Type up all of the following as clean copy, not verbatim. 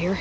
here.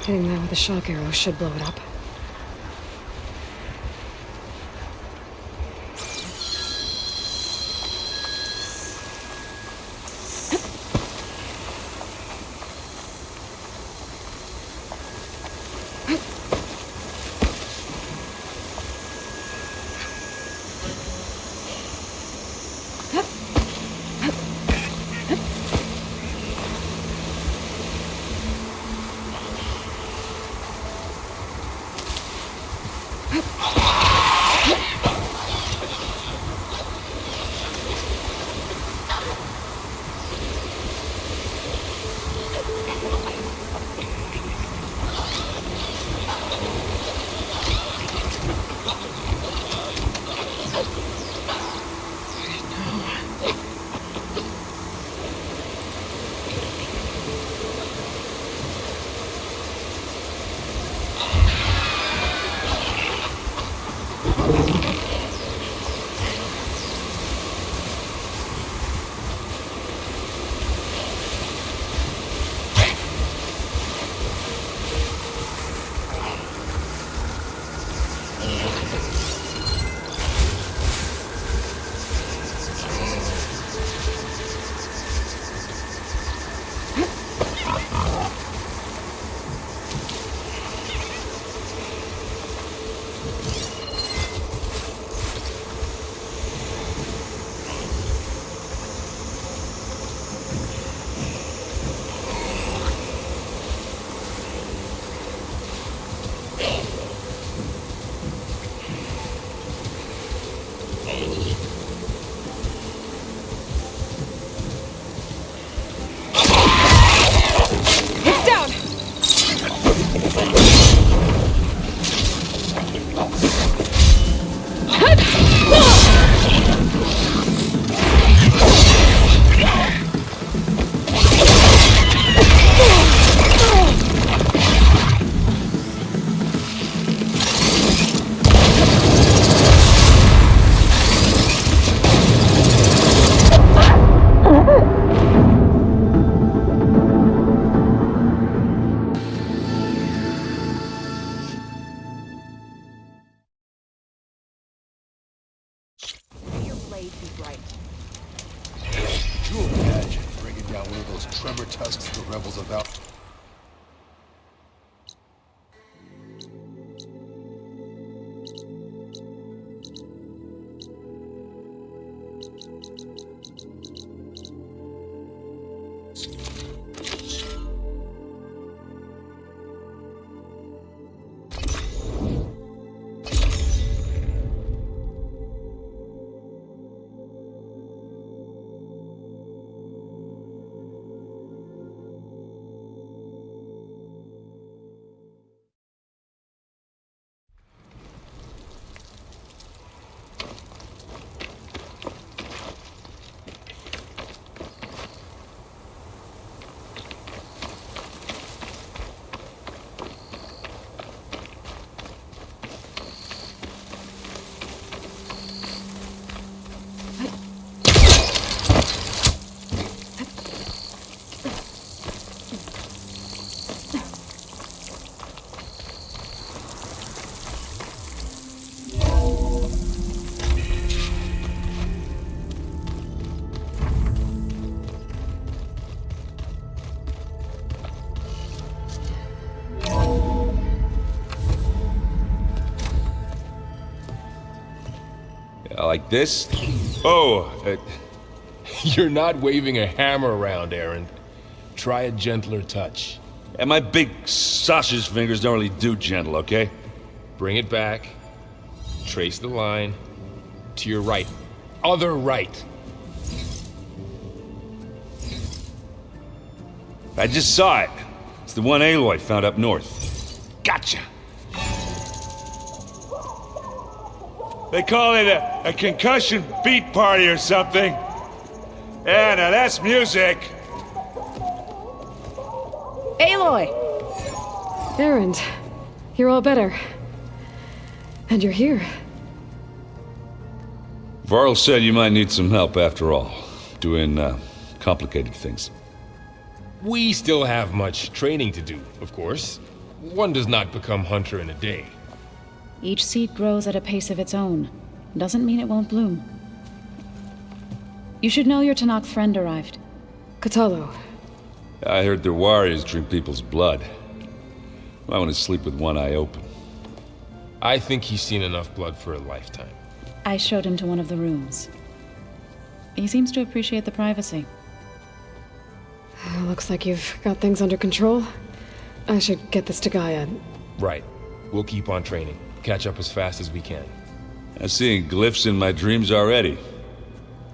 Hitting that with a shock arrow should blow it up. The rebels about. Like this? Oh, You're not waving a hammer around, Aaron. Try a gentler touch. and my big sausage fingers don't really do gentle, okay? Bring it back. Trace the line. To your right. Other right. I just saw it. It's the one Aloy found up north. Gotcha! They call it a concussion beat party or something. Yeah, now that's music. Aloy! Erend, you're all better. And you're here. Varl said you might need some help after all, doing complicated things. We still have much training to do, of course. One does not become hunter in a day. Each seed grows at a pace of its own. Doesn't mean it won't bloom. You should know your Tanakh friend arrived. Kotallo. I heard their warriors drink people's blood. I want to sleep with one eye open. I think he's seen enough blood for a lifetime. I showed him to one of the rooms. He seems to appreciate the privacy. Looks like you've got things under control. I should get this to Gaia. Right. We'll keep on training. Catch up as fast as we can. I'm seeing glyphs in my dreams already.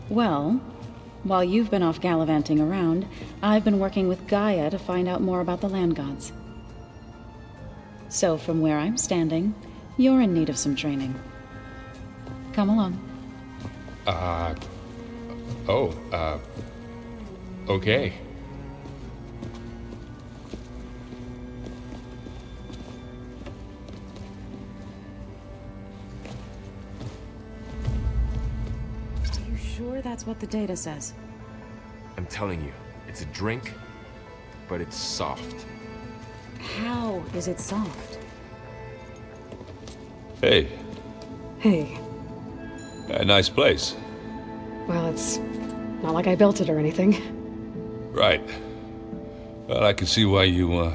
Well, while you've been off gallivanting around, I've been working with Gaia to find out more about the land gods. So from where I'm standing, you're in need of some training. Come along. Okay. Are you sure that's what the data says? I'm telling you, it's a drink, but it's soft. How is it soft? Hey, Hey. a nice place. Well, it's not like I built it or anything. Right. Well, I can see why you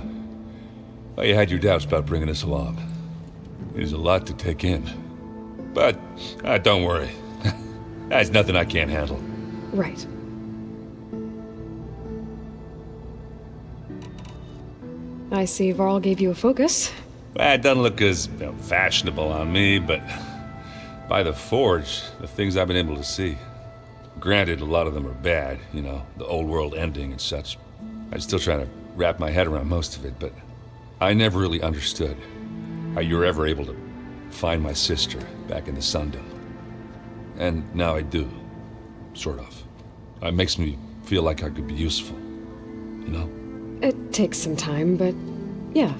had your doubts about bringing us along. It is a lot to take in. But, don't worry. That's nothing I can't handle. Right. I see Varl gave you a focus. Well, it doesn't look as fashionable on me, but by the Forge, the things I've been able to see. Granted, a lot of them are bad, you know, the old world ending and such. I'm still trying to wrap my head around most of it, but I never really understood how you were ever able to find my sister back in the Sundom. And now I do, sort of. It makes me feel like I could be useful, you know? It takes some time, but yeah.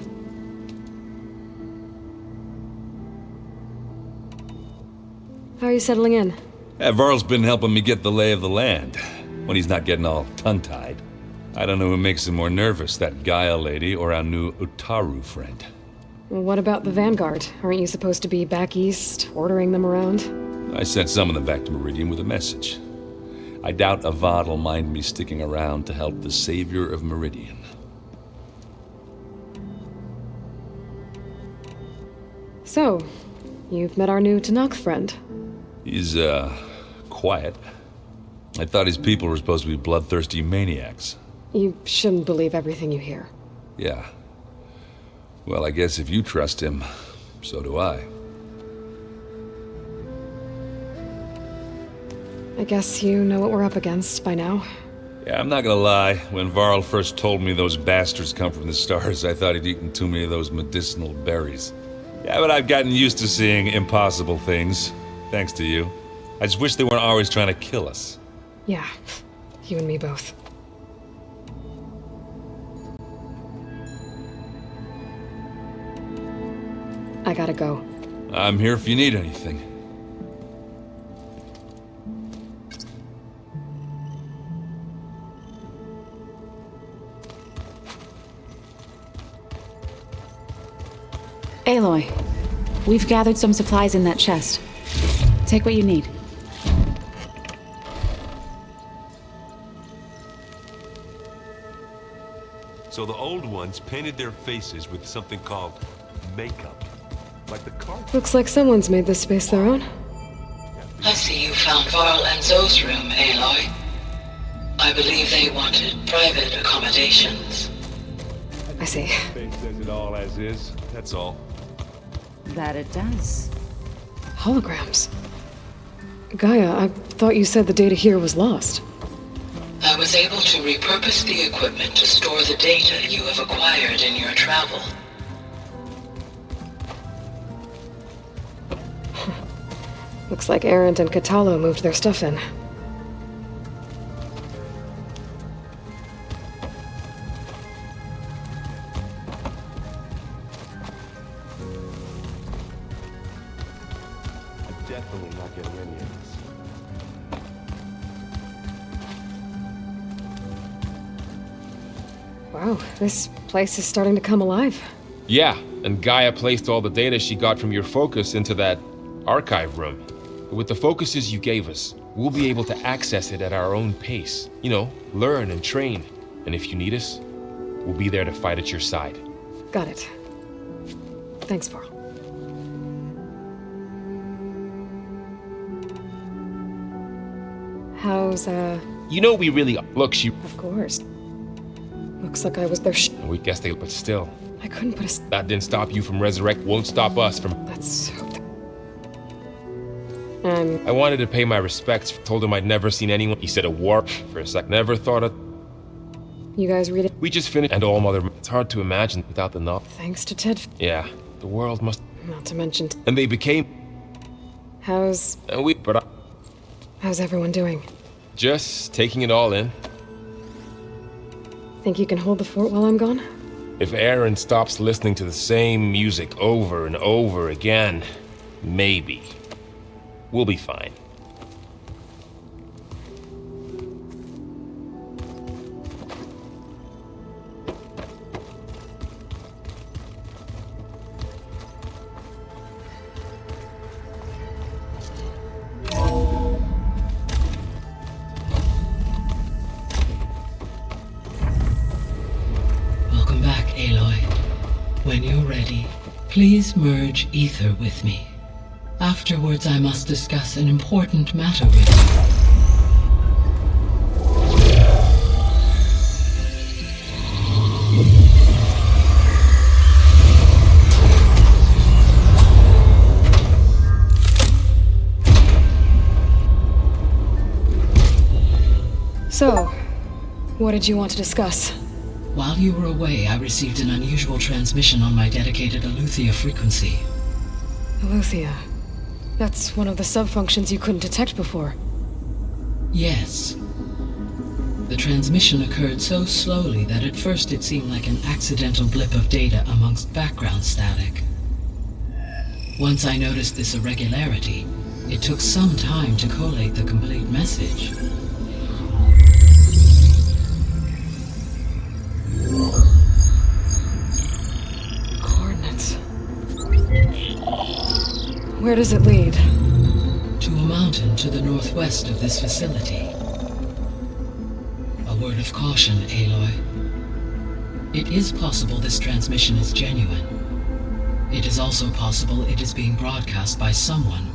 How are you settling in? Varl's been helping me get the lay of the land, when he's not getting all tongue-tied. I don't know who makes him more nervous, that Gaia lady or our new Utaru friend. Well, what about the Vanguard? Aren't you supposed to be back east, ordering them around? I sent some of them back to Meridian with a message. I doubt Avad will mind me sticking around to help the savior of Meridian. So, you've met our new Tanakh friend. He's, quiet. I thought his people were supposed to be bloodthirsty maniacs. You shouldn't believe everything you hear. Yeah. Well, I guess if you trust him, so do I. I guess you know what we're up against by now. Yeah, I'm not gonna lie. When Varl first told me those bastards come from the stars, I thought he'd eaten too many of those medicinal berries. Yeah, but I've gotten used to seeing impossible things, thanks to you. I just wish they weren't always trying to kill us. Yeah, you and me both. I gotta go. I'm here if you need anything. Aloy, we've gathered some supplies in that chest. Take what you need. So the old ones painted their faces with something called makeup. Like the car. Looks like someone's made this space their own. I see you found Varl and Zoe's room, Aloy. I believe they wanted private accommodations. I see. Face says it all as is, that's all. That it does. Holograms. Gaia, I thought you said the data here was lost. I was able to repurpose the equipment to store the data you have acquired in your travel. Looks like Erend and Katalo moved their stuff in. I'm definitely not getting any of this. Wow, this place is starting to come alive. Yeah, and Gaia placed all the data she got from your focus into that archive room. With the focuses you gave us, we'll be able to access it at our own pace. You know, learn and train. And if you need us, we'll be there to fight at your side. Got it. Thanks, Varl. How's, You know we really... Look, Of course. Looks like I was their we guess they... But still, I couldn't put a... that didn't stop you from resurrect, won't stop us from... Let's hope that... I wanted to pay my respects, told him I'd never seen anyone. He said a warp for a sec. Never thought of... You guys read it? We just finished, and All Mother... It's hard to imagine without the knowledge. Thanks to Ted. Yeah, the world must... Not to mention... And they became... How's... And we... But How's everyone doing? just taking it all in. Think you can hold the fort while I'm gone? If Aaron stops listening to the same music over and over again, maybe. We'll be fine. Welcome back, Aloy. When you're ready, please merge ether with me. Afterwards, I must discuss an important matter with you. So, what did you want to discuss? While you were away, I received an unusual transmission on my dedicated Aletheia frequency. Aletheia. That's one of the sub-functions you couldn't detect before. Yes. The transmission occurred so slowly that at first it seemed like an accidental blip of data amongst background static. Once I noticed this irregularity, it took some time to collate the complete message. Coordinates. Where does it lead? To a mountain to the northwest of this facility. A word of caution, Aloy. It is possible this transmission is genuine. It is also possible it is being broadcast by someone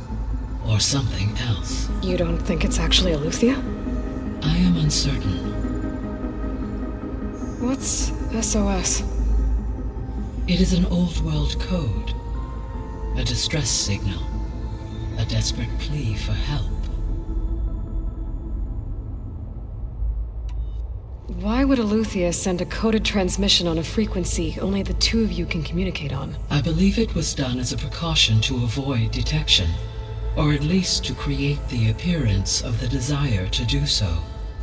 or something else. You don't think it's actually Eleuthia? I am uncertain. What's SOS? It is an old world code. A distress signal. A desperate plea for help. Why would Eleuthia send a coded transmission on a frequency only the two of you can communicate on? I believe it was done as a precaution to avoid detection, or at least to create the appearance of the desire to do so.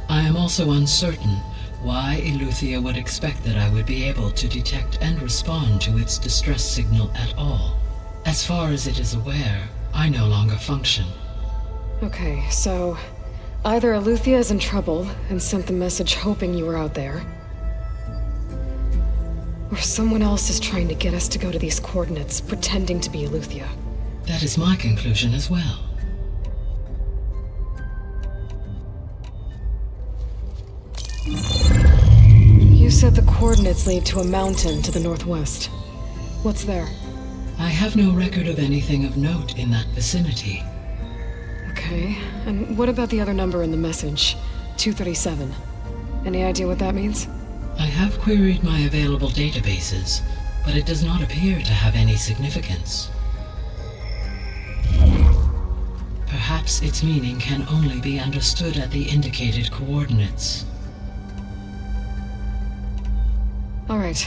I am also uncertain why Eleuthia would expect that I would be able to detect and respond to its distress signal at all. As far as it is aware, I no longer function. Okay, so either Eleuthia is in trouble and sent the message hoping you were out there, or someone else is trying to get us to go to these coordinates pretending to be Eleuthia. That is my conclusion as well. You said the coordinates lead to a mountain to the northwest. What's there? I have no record of anything of note in that vicinity. Okay, and what about the other number in the message? 237. Any idea what that means? I have queried my available databases, but it does not appear to have any significance. Perhaps its meaning can only be understood at the indicated coordinates. All right,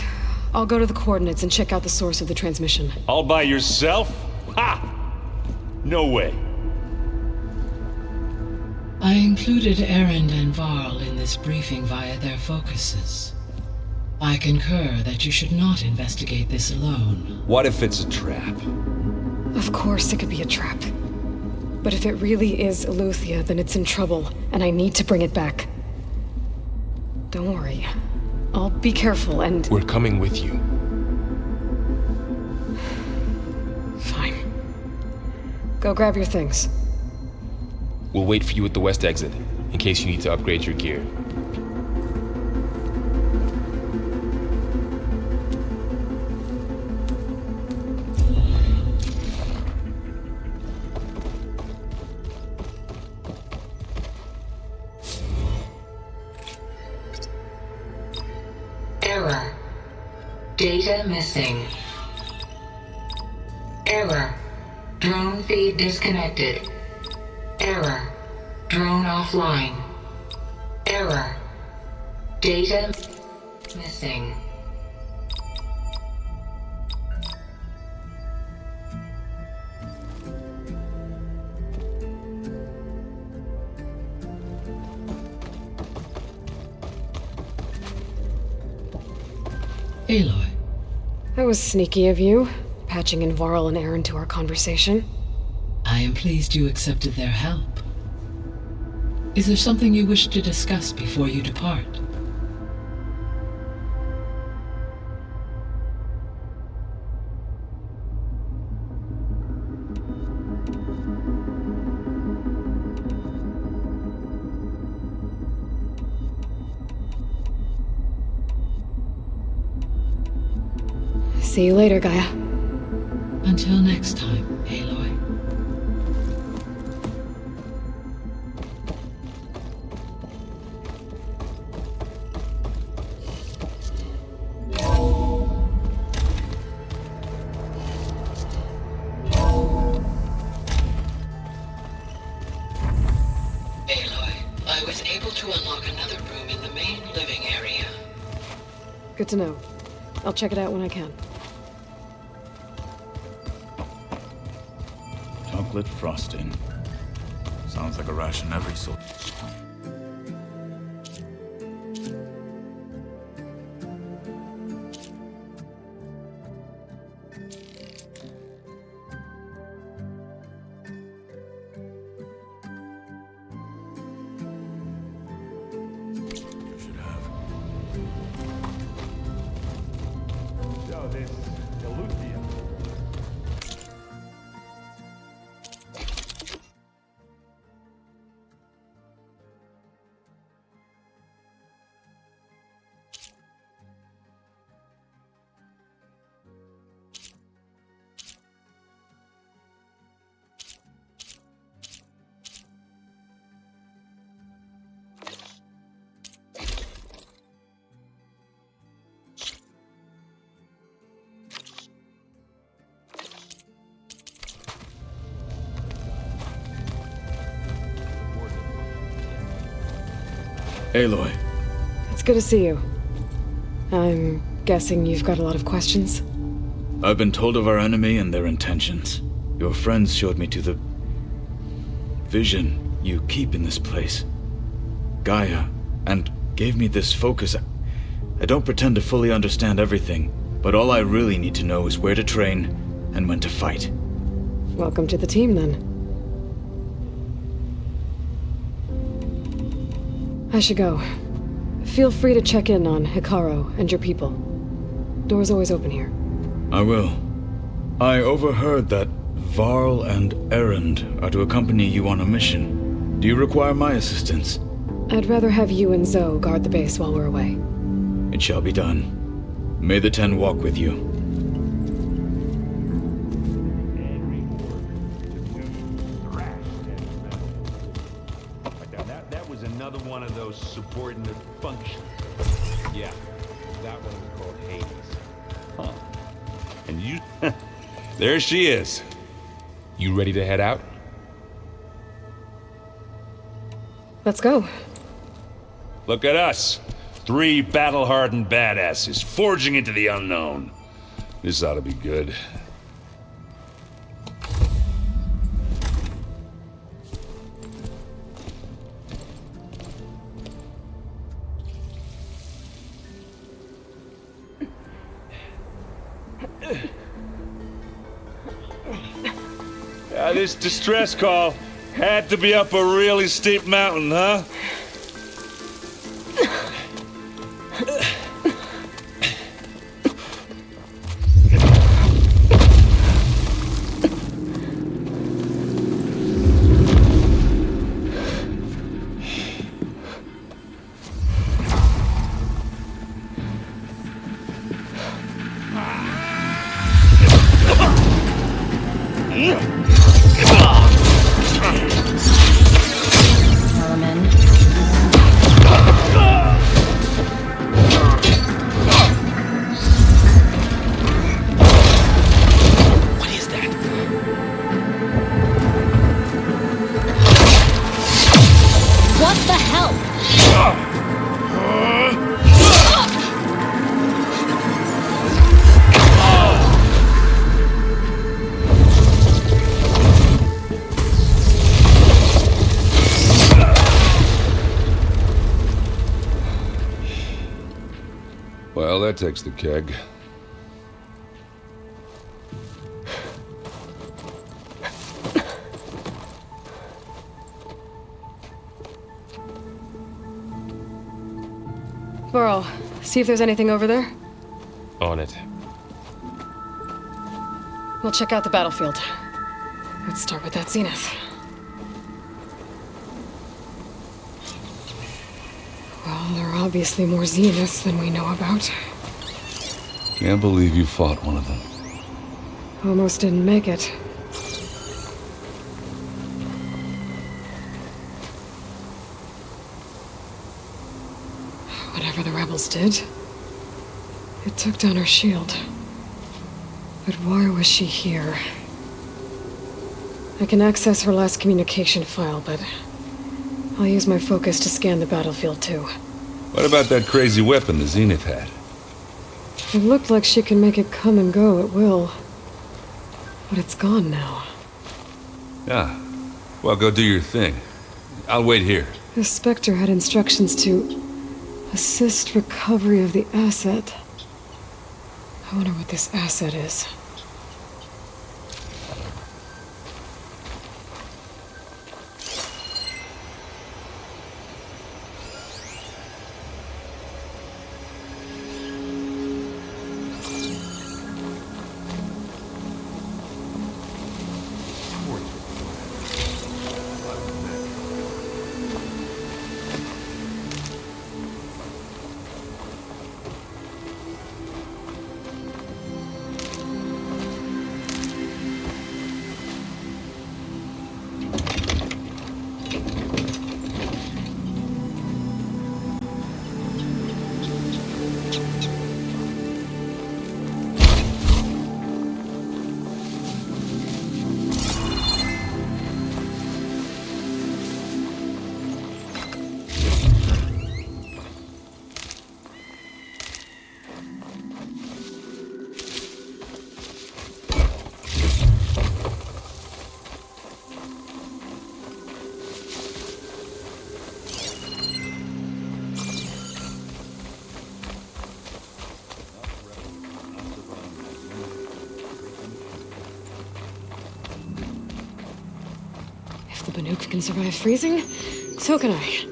I'll go to the coordinates and check out the source of the transmission. All by yourself? Ha! No way. I included Erend and Varl in this briefing via their focuses. I concur that you should not investigate this alone. What if it's a trap? Of course it could be a trap. But if it really is Eleuthia, then it's in trouble, and I need to bring it back. Don't worry. I'll be careful and... We're coming with you. Fine. Go grab your things. We'll wait for you at the west exit, in case you need to upgrade your gear. Error. Data missing. Error. Drone feed disconnected. Error. Drone offline. Error. Data missing. Aloy, That was sneaky of you, patching in Varl and Erend to our conversation. I am pleased you accepted their help. Is there something you wish to discuss before you depart? See you later, Gaia. Until next time, Aloy. Aloy, I was able to unlock another room in the main living area. Good to know. I'll check it out when I can. Chocolate frosting. Sounds like a ration every sort. Should have. So this Eleuthia. Aloy. It's good to see you. I'm guessing you've got a lot of questions? I've been told of our enemy and their intentions. Your friends showed me to the vision you keep in this place, Gaia, and gave me this focus. I don't pretend to fully understand everything, but all I really need to know is where to train and when to fight. Welcome to the team, then. I should go. Feel free to check in on Hikaru and your people. Door's always open here. I will. I overheard that Varl and Erend are to accompany you on a mission. Do you require my assistance? I'd rather have you and Zoe guard the base while we're away. It shall be done. May the Ten walk with you. That was another one of those subordinate functions. Yeah, that one was called Hades. Huh. And you... There she is. You ready to head out? Let's go. Look at us. 3 battle-hardened badasses forging into the unknown. This ought to be good. This distress call had to be up a really steep mountain, huh? Well, that takes the keg. Varl, see if there's anything over there. On it. We'll check out the battlefield. Let's start with that zenith. Well, there are obviously more zeniths than we know about. Can't believe you fought one of them. Almost didn't make it. Whatever the rebels did, it took down her shield. But why was she here? I can access her last communication file, but I'll use my focus to scan the battlefield too. What about that crazy weapon the Zenith had? It looked like she can make it come and go at will. But it's gone now. Yeah. Well, go do your thing. I'll wait here. The Spectre had instructions to assist recovery of the asset. I wonder what this asset is. If the Banuk can survive freezing, so can I.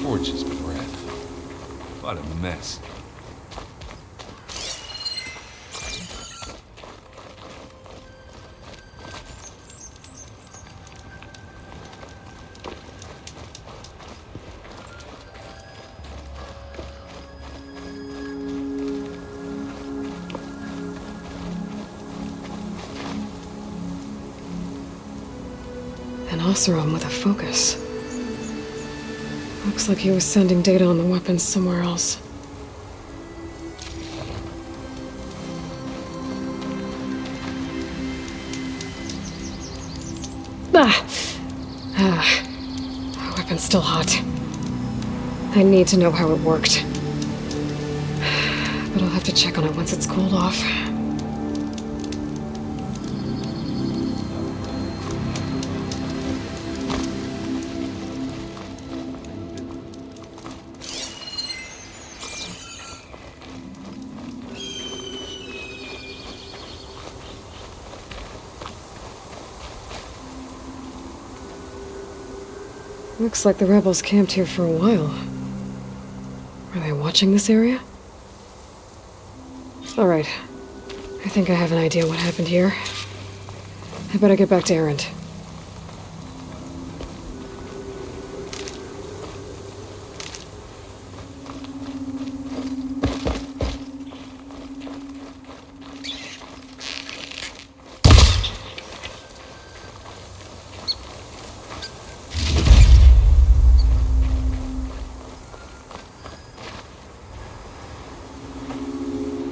Forge's breath. What a mess. An Oseram with a focus. Looks like he was sending data on the weapons somewhere else. The weapon's still hot. I need to know how it worked. But I'll have to check on it once it's cooled off. Looks like the rebels camped here for a while. Are they watching this area? Alright. I think I have an idea what happened here. I better get back to Erend.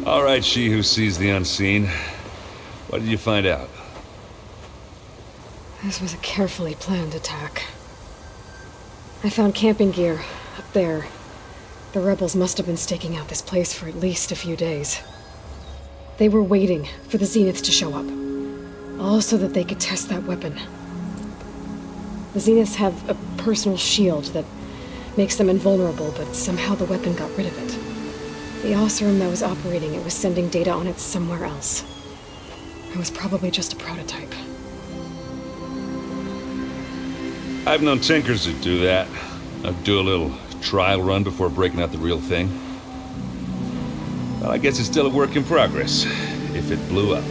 All right, she who sees the unseen. What did you find out? This was a carefully planned attack. I found camping gear up there. The rebels must have been staking out this place for at least a few days. They were waiting for the Zeniths to show up, all so that they could test that weapon. The Zeniths have a personal shield that makes them invulnerable, but somehow the weapon got rid of it. The Oseram that was operating it was sending data on it somewhere else. It was probably just a prototype. I've known tinkers that do that. I'd do a little trial run before breaking out the real thing. Well, I guess it's still a work in progress, if it blew up.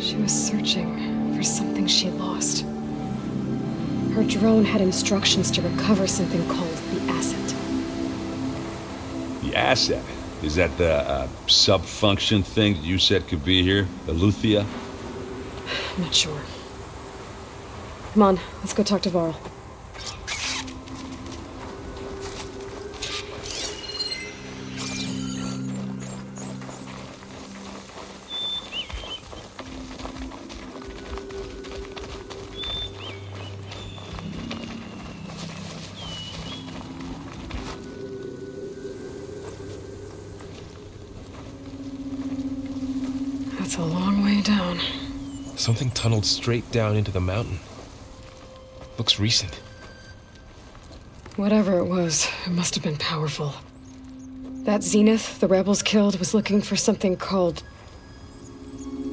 She was searching for something she lost. Her drone had instructions to recover something called the Asset. The Asset? Is that the sub-function thing that you said could be here? Eleuthia? I'm not sure. Come on, let's go talk to Varl. That's a long way down. Something tunneled straight down into the mountain. Looks recent. Whatever it was, it must have been powerful. That Zenith the rebels killed was looking for something called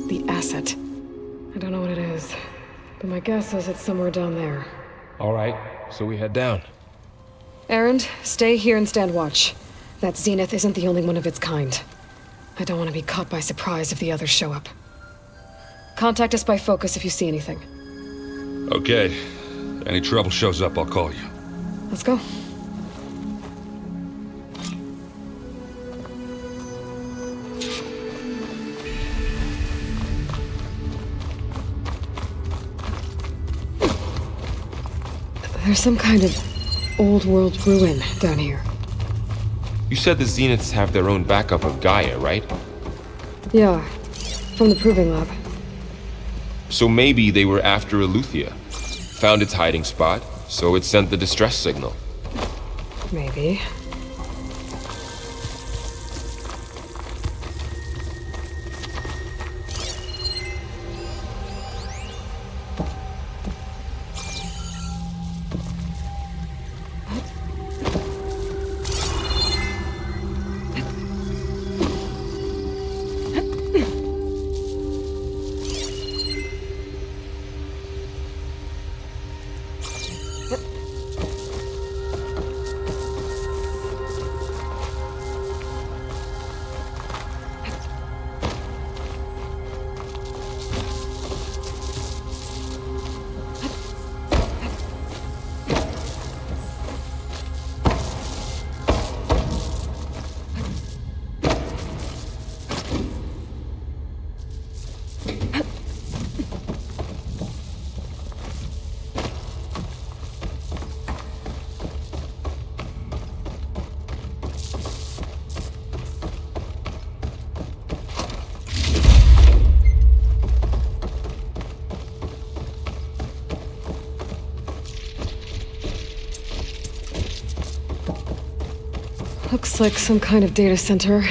the Asset. I don't know what it is, but my guess is it's somewhere down there. All right, so we head down. Erend, stay here and stand watch. That Zenith isn't the only one of its kind. I don't want to be caught by surprise if the others show up. Contact us by focus if you see anything. Okay. Any trouble shows up, I'll call you. Let's go. There's some kind of old world ruin down here. You said the Zeniths have their own backup of Gaia, right? Yeah, from the Proving Lab. So maybe they were after Eleuthia. Found its hiding spot, so it sent the distress signal. Maybe. Looks like some kind of data center.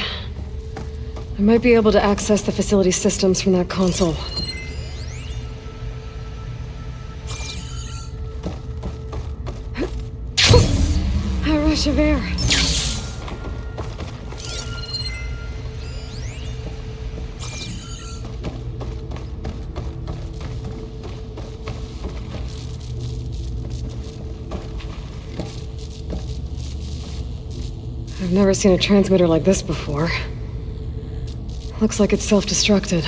I might be able to access the facility systems from that console. A rush of air. I've never seen a transmitter like this before. Looks like it's self-destructed.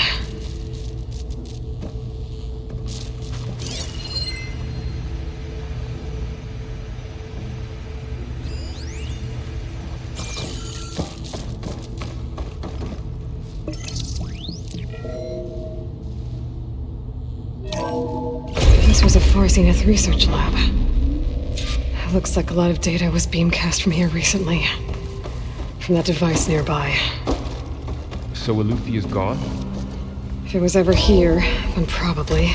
This was a Far Zenith research lab. It looks like a lot of data was beamcast from here recently. From that device nearby. So Eleuthea's gone? If it was ever here, then probably.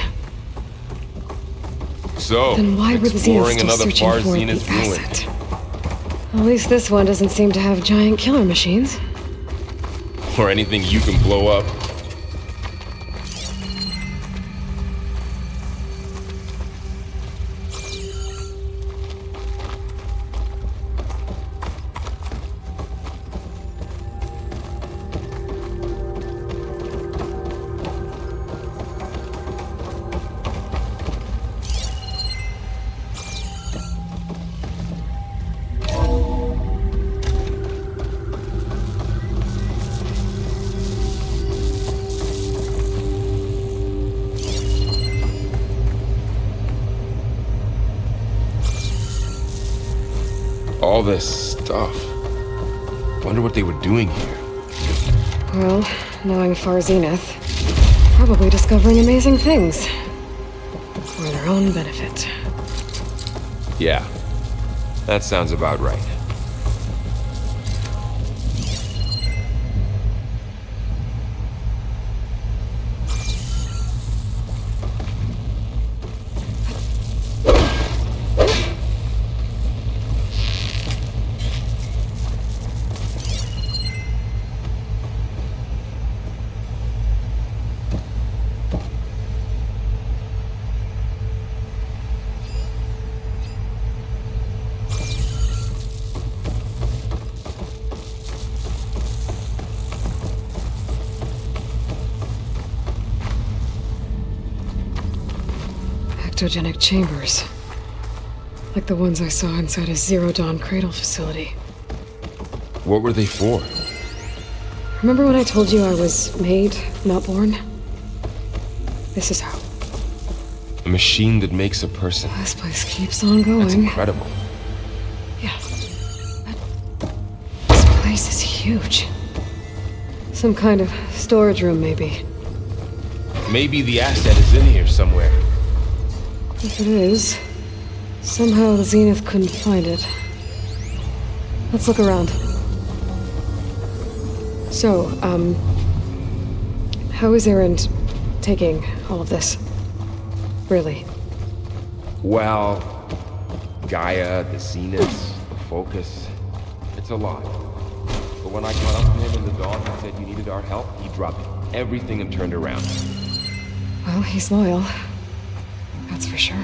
So, Then why were the exploring Zeniths still another searching Far for Zenith the ruin. asset? At least this one doesn't seem to have giant killer machines. Or anything you can blow up. All this stuff. Wonder what they were doing here. Well, knowing Far Zenith, probably discovering amazing things. For their own benefit. Yeah, that sounds about right. Ectogenic chambers. Like the ones I saw inside a Zero Dawn cradle facility. What were they for? Remember when I told you I was made, not born? This is how. A machine that makes a person. This place keeps on going. That's incredible. Yeah. This place is huge. Some kind of storage room, maybe. Maybe the asset is in here somewhere. If it is, somehow the Zenith couldn't find it. Let's look around. So, how is Erend taking all of this? Really? Well, Gaia, the Zeniths, the Focus. It's a lot. But when I caught up with him in the dawn and said you needed our help, he dropped everything and turned around. Well, he's loyal. That's for sure.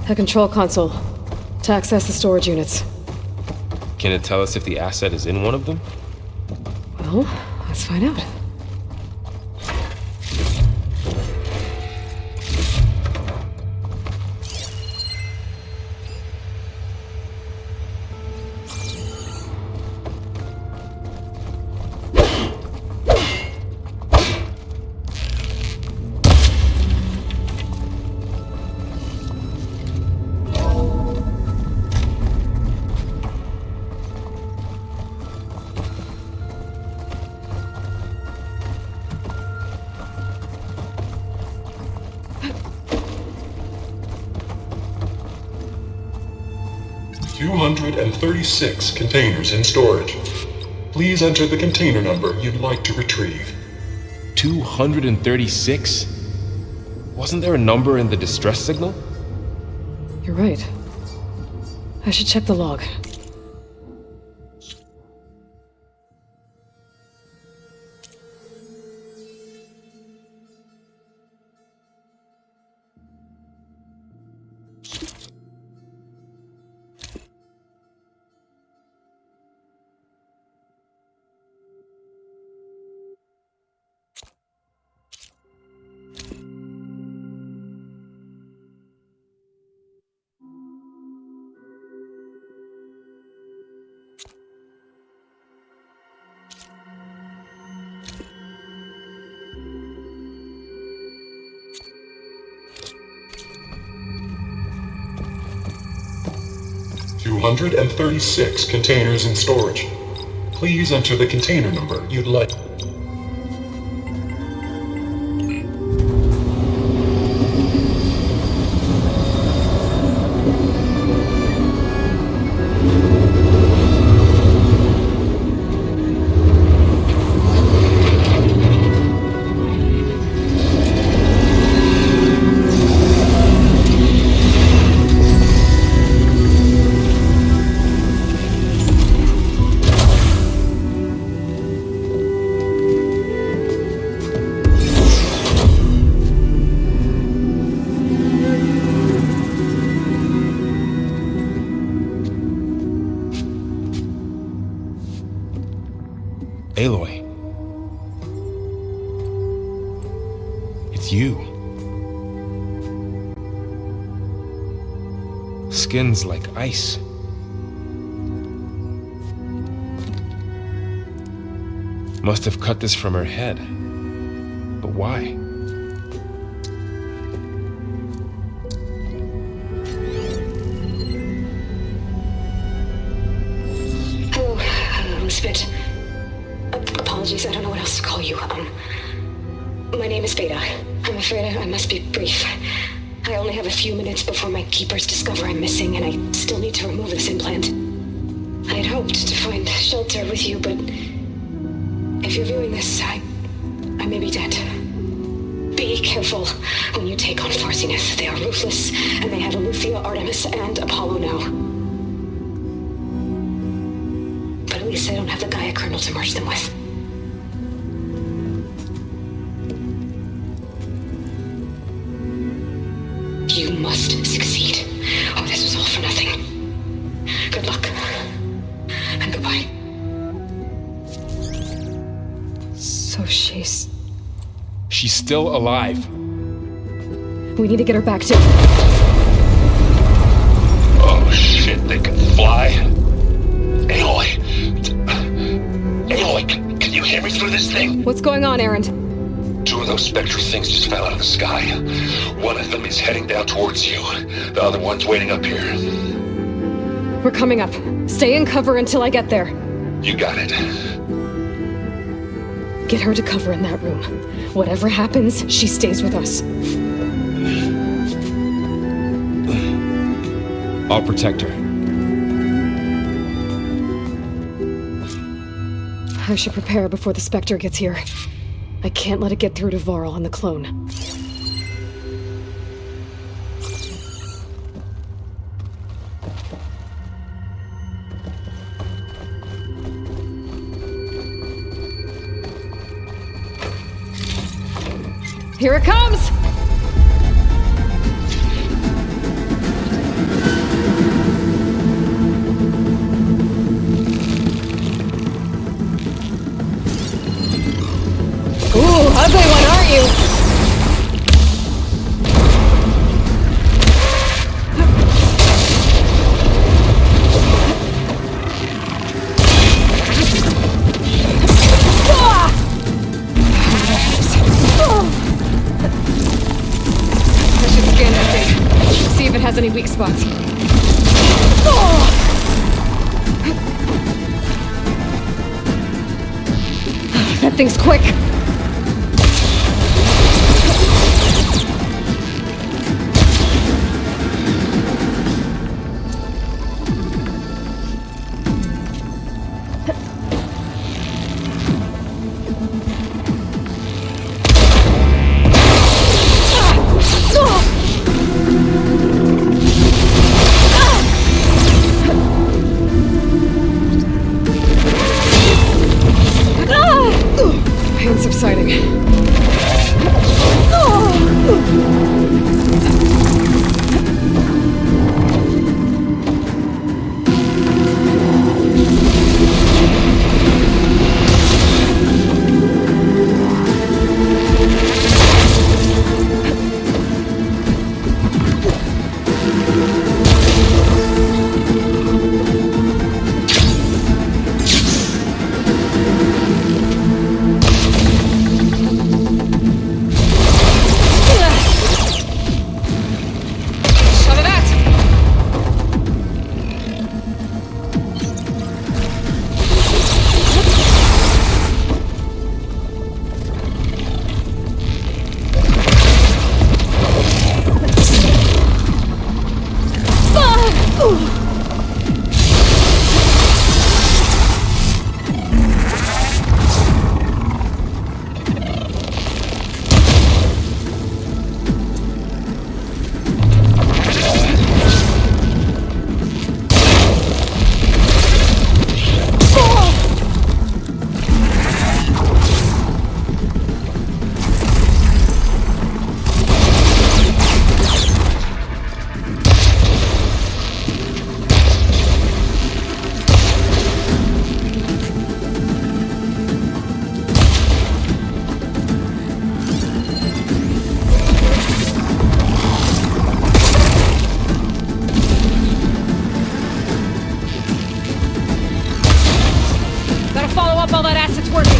The control console. To access the storage units. Can it tell us if the asset is in one of them? Well, let's find out. $236 containers in storage. Please enter the container number you'd like to retrieve. 236? Wasn't there a number in the distress signal? You're right. I should check the log. $236 containers in storage. Please enter the container number you'd like. Aloy. It's you. Skin's like ice. Must have cut this from her head. But why? Hello, Elizabeth. Apologies, I don't know what else to call you. My name is Beta. I'm afraid I must be brief. I only have a few minutes before my keepers discover I'm missing, and I still need to remove this implant. I had hoped to find shelter with you, but if you're viewing this, I may be dead. Be careful when you take on Farsineth. They are ruthless, and they have Eleuthia, Artemis, and Apollo now. But at least I don't have the Gaia kernel to merge them with. You must succeed. Oh, this was all for nothing. Good luck. And goodbye. So she's still alive. We need to get her back to... Oh shit, they can fly? Aloy! Aloy, can you hear me through this thing? What's going on, Erend? Two of those spectral things just fell out of the sky. One of them is heading down towards you. The other one's waiting up here. We're coming up. Stay in cover until I get there. You got it. Get her to cover in that room. Whatever happens, she stays with us. I'll protect her. I should prepare before the Spectre gets here. I can't let it get through to Varl and the clone. Here it comes! weak spots. That thing's quick. Pain subsiding. All that acid's working.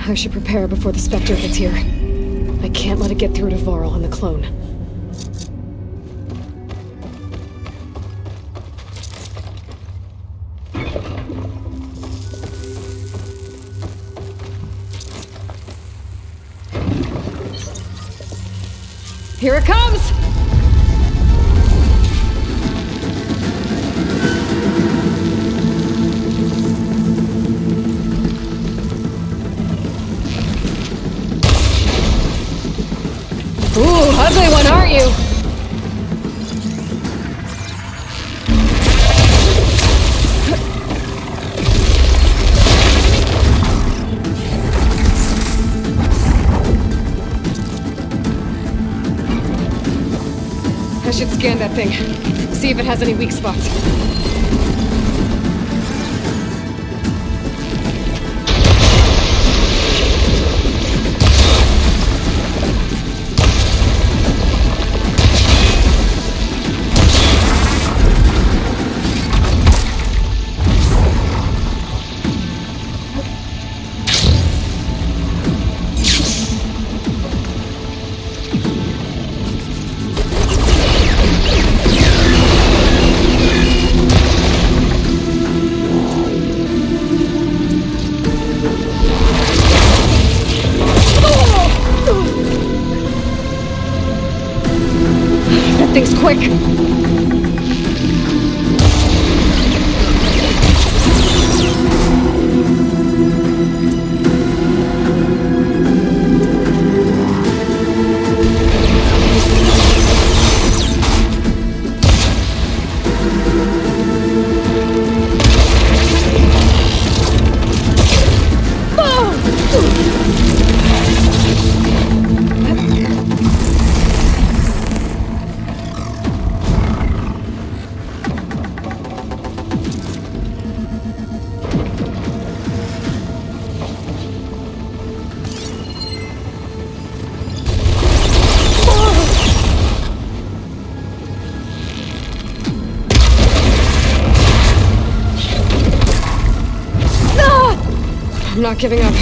I should prepare before the Spectre gets here. I can't let it get through to Varl and the clone. Here it comes! ugly one, aren't you? I should scan that thing. See if it has any weak spots. Things quick. I'm not giving up.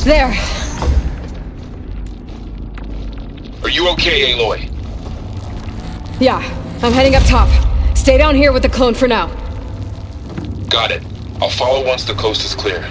There! Are you okay, Aloy? Yeah, I'm heading up top. Stay down here with the clone for now. Got it. I'll follow once the coast is clear.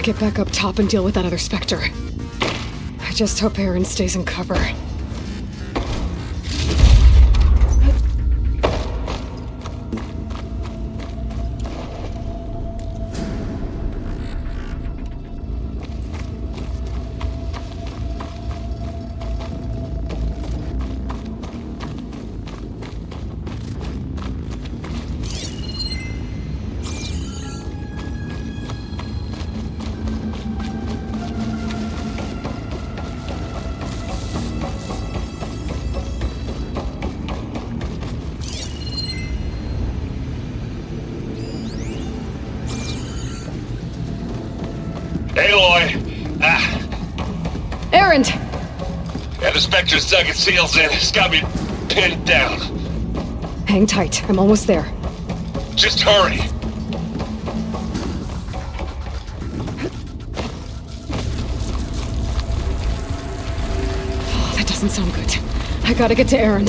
Get back up top and deal with that other Spectre. I just hope Aaron stays in cover. Aloy! Aaron! Yeah, the Spectre's dug its heels in. It's got me pinned down. Hang tight. I'm almost there. Just hurry. Oh, that doesn't sound good. I gotta get to Aaron.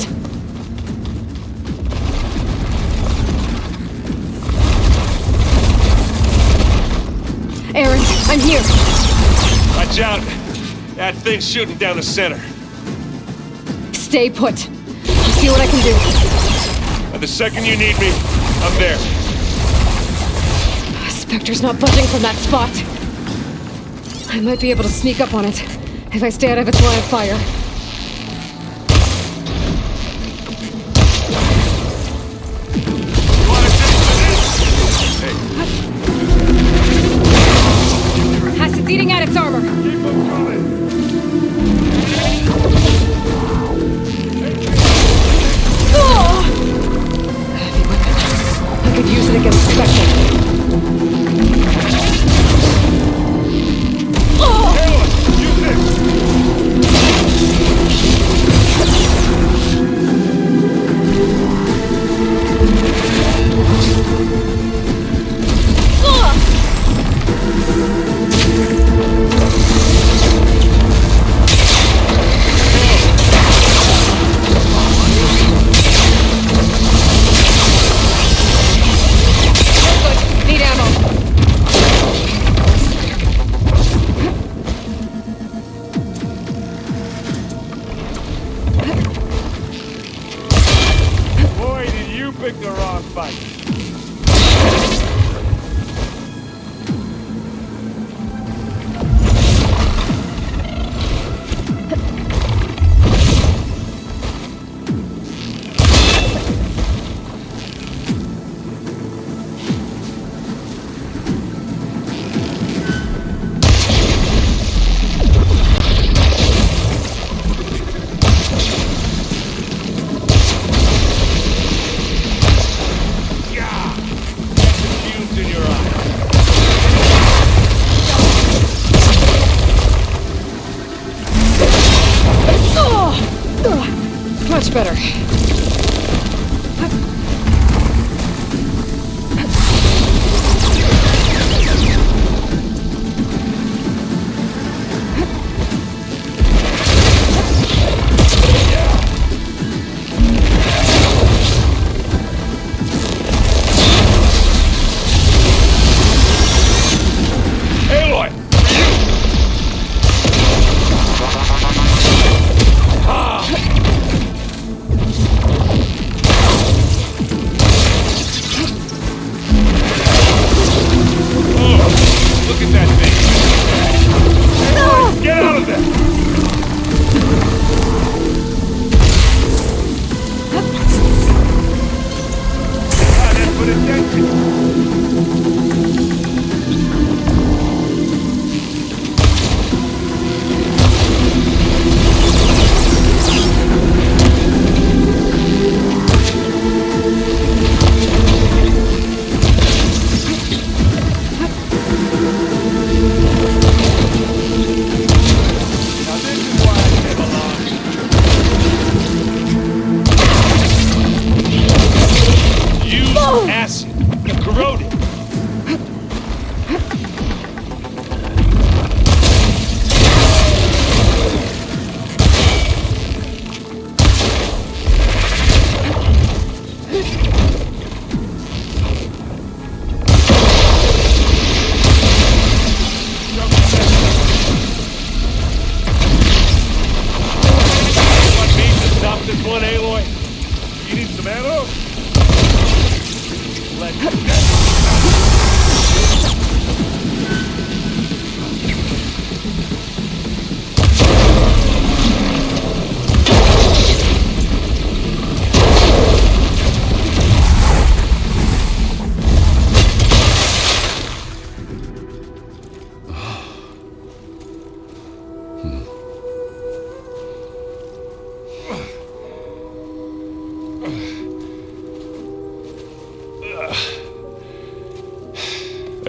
Aaron, I'm here. Watch out. That thing's shooting down the center. Stay put. I'll see what I can do. And the second you need me, I'm there. Spectre's not budging from that spot. I might be able to sneak up on it if I stay out of its line of fire. It's eating at its armor. Keep them coming. Oh! Heavy weapon. I could use it against Spectre. Much better.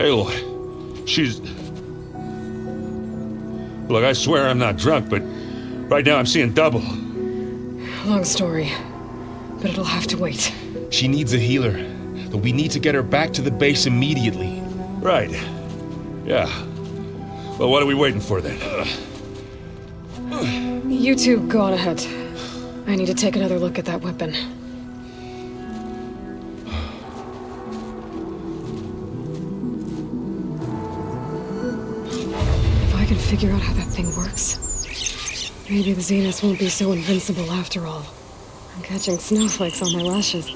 Aloy, she's... Look, I swear I'm not drunk, but right now I'm seeing double. Long story, but it'll have to wait. She needs a healer, but we need to get her back to the base immediately. Right. Yeah. Well, what are we waiting for then? You two go on ahead. I need to take another look at that weapon. If I can figure out how that thing works, maybe the Zeniths won't be so invincible after all. I'm catching snowflakes on my lashes.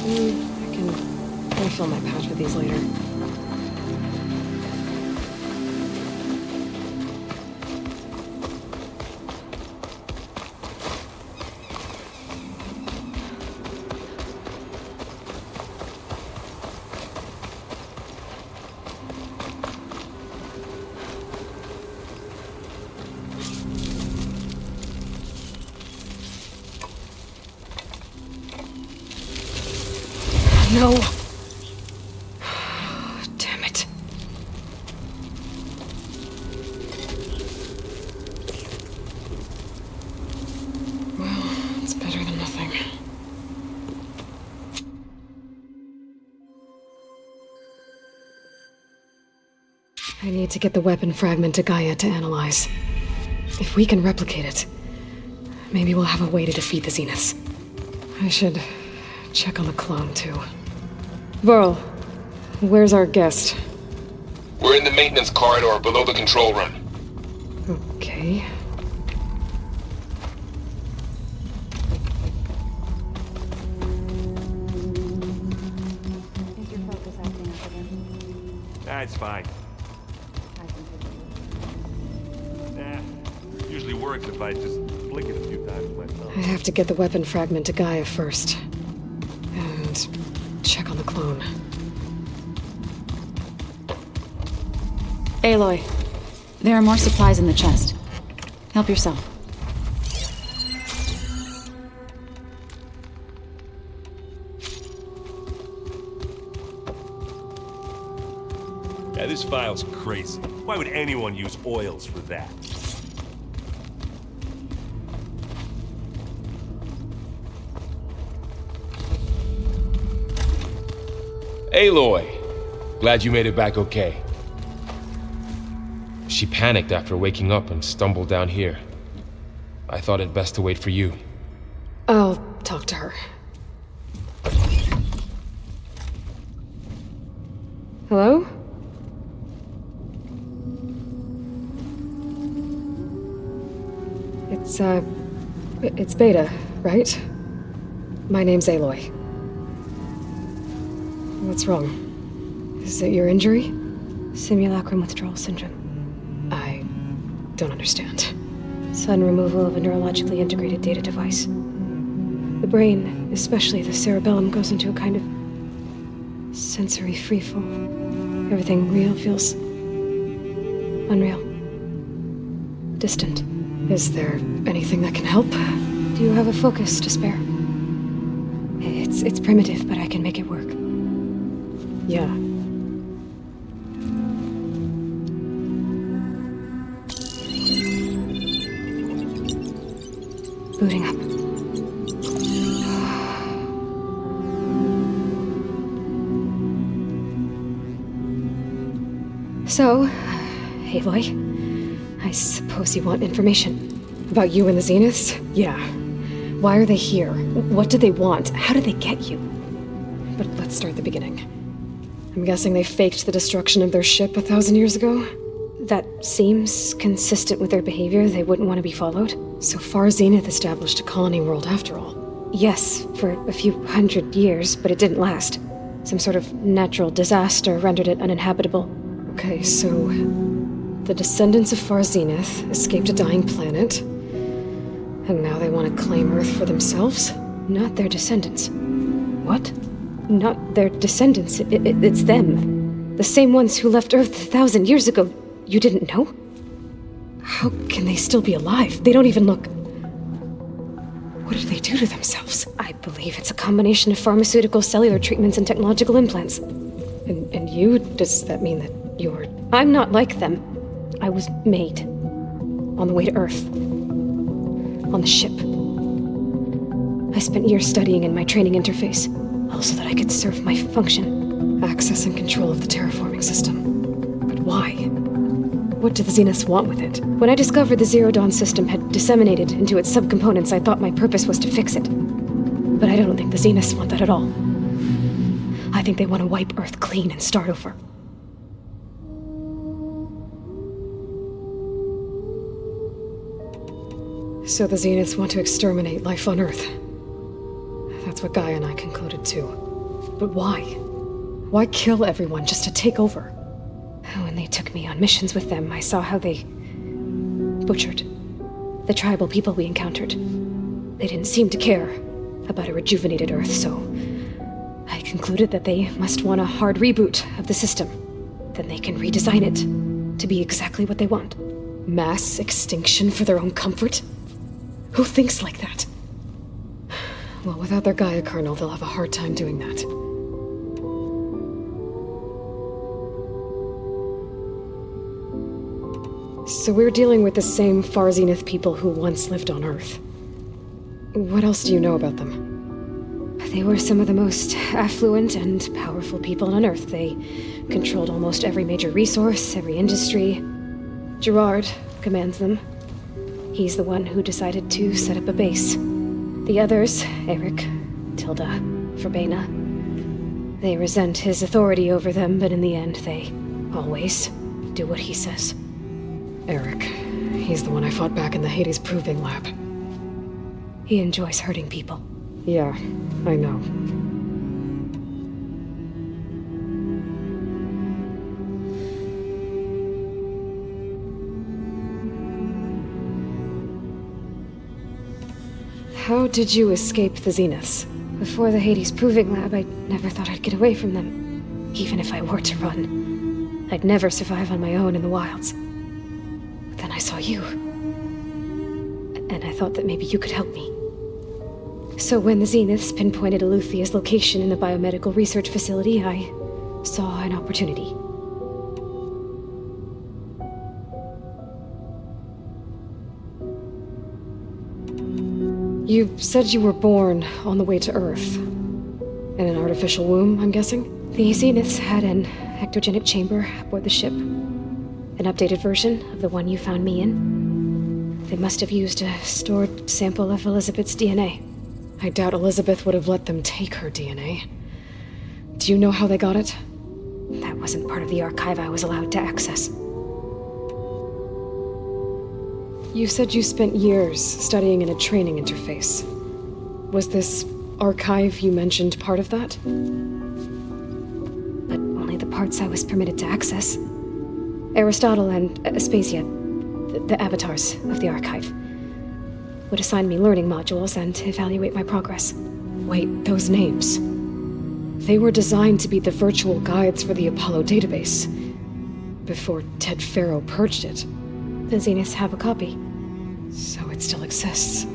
I can refill my pouch with these later. no. Damn it. Well, it's better than nothing. I need to get the weapon fragment to Gaia to analyze. If we can replicate it, maybe we'll have a way to defeat the Zeniths. I should check on the clone, too. Varl, where's our guest? We're in the maintenance corridor below the control room. Okay. Is your focus acting up again? It's fine. Usually works if I just flick it a few times myself. I have to get the weapon fragment to Gaia first. And check on the clone. Aloy, there are more supplies in the chest. Help yourself. Yeah, this file's crazy. Why would anyone use oils for that? Aloy! Glad you made it back okay. She panicked after waking up and stumbled down here. I thought it best to wait for you. I'll talk to her. Hello? It's Beta, right? My name's Aloy. What's wrong? Is it your injury? Simulacrum withdrawal syndrome. I don't understand. Sudden removal of a neurologically integrated data device. The brain, especially the cerebellum, goes into a kind of sensory freefall. Everything real feels unreal. Distant. Is there anything that can help? Do you have a focus to spare? It's primitive, but I can make it work. Yeah. Booting up. So, Aloy, I suppose you want information. About you and the Zeniths? Yeah. Why are they here? What do they want? How did they get you? But let's start at the beginning. I'm guessing they faked the destruction of their ship 1,000 years ago? That seems consistent with their behavior. They wouldn't want to be followed. So far, Zenith established a colony world after all. Yes, for a few hundred years, but it didn't last. Some sort of natural disaster rendered it uninhabitable. Okay, so the descendants of Far Zenith escaped a dying planet, and now they want to claim Earth for themselves? Not their descendants. What? Not their descendants. It's them. The same ones who left Earth 1,000 years ago. You didn't know? How can they still be alive? They don't even look... What did they do to themselves? I believe it's a combination of pharmaceutical, cellular treatments, and technological implants. And you? Does that mean that you're... I'm not like them. I was made. On the way to Earth. On the ship. I spent years studying in my training interface, all so that I could serve my function. Access and control of the terraforming system. But why? What do the Zeniths want with it? When I discovered the Zero Dawn system had disseminated into its subcomponents, I thought my purpose was to fix it. But I don't think the Zeniths want that at all. I think they want to wipe Earth clean and start over. So the Zeniths want to exterminate life on Earth. That's what Gaia and I concluded too. But why? Why kill everyone just to take over? When they took me on missions with them, I saw how they butchered the tribal people we encountered. They didn't seem to care about a rejuvenated Earth, so I concluded that they must want a hard reboot of the system. Then they can redesign it to be exactly what they want. Mass extinction for their own comfort? Who thinks like that? Well, without their Gaia kernel, they'll have a hard time doing that. So we're dealing with the same Far Zenith people who once lived on Earth. What else do you know about them? They were some of the most affluent and powerful people on Earth. They controlled almost every major resource, every industry. Gerard commands them. He's the one who decided to set up a base. The others, Eric, Tilda, Verbena, they resent his authority over them, but in the end, they always do what he says. Eric. He's the one I fought back in the Hades Proving Lab. He enjoys hurting people. Yeah, I know. How did you escape the Zeniths? Before the Hades Proving Lab, I never thought I'd get away from them. Even if I were to run. I'd never survive on my own in the wilds. But then I saw you. And I thought that maybe you could help me. So when the Zeniths pinpointed Eluthia's location in the biomedical research facility, I saw an opportunity. You said you were born on the way to Earth. In an artificial womb, I'm guessing? The Zeniths had an ectogenic chamber aboard the ship. An updated version of the one you found me in. They must have used a stored sample of Elizabeth's DNA. I doubt Elizabeth would have let them take her DNA. Do you know how they got it? That wasn't part of the archive I was allowed to access. You said you spent years studying in a training interface. Was this archive you mentioned part of that? But only the parts I was permitted to access. Aristotle and Aspasia, the avatars of the archive, would assign me learning modules and evaluate my progress. Wait, those names. They were designed to be the virtual guides for the Apollo database, before Ted Faro purged it. The Zeniths have a copy. So it still exists.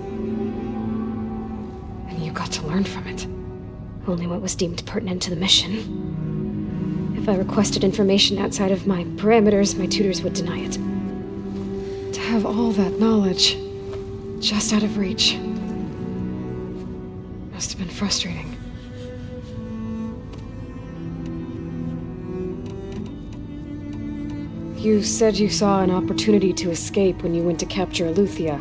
And you got to learn from it. Only what was deemed pertinent to the mission. If I requested information outside of my parameters, my tutors would deny it. To have all that knowledge just out of reach must have been frustrating. You said you saw an opportunity to escape when you went to capture Eleuthia.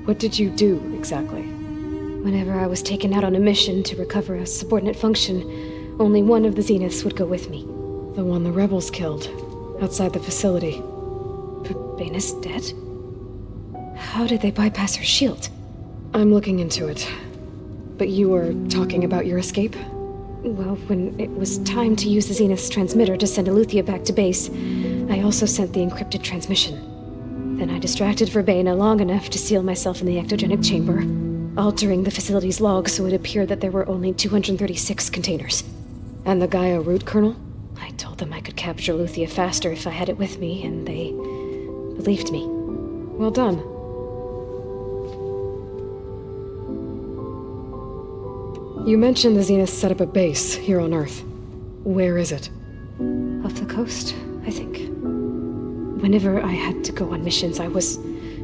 What did you do, exactly? Whenever I was taken out on a mission to recover a subordinate function, only one of the Zeniths would go with me. The one the rebels killed, outside the facility. Verbena's dead? How did they bypass her shield? I'm looking into it. But you were talking about your escape? Well, when it was time to use the Zenith's transmitter to send Eleuthia back to base, I also sent the encrypted transmission. Then I distracted Verbena long enough to seal myself in the ectogenic chamber, altering the facility's log so it appeared that there were only 236 containers. And the Gaia root kernel? I told them I could capture Eleuthia faster if I had it with me, and they believed me. Well done. You mentioned the Zeniths set up a base here on Earth. Where is it? Off the coast, I think. Whenever I had to go on missions, I was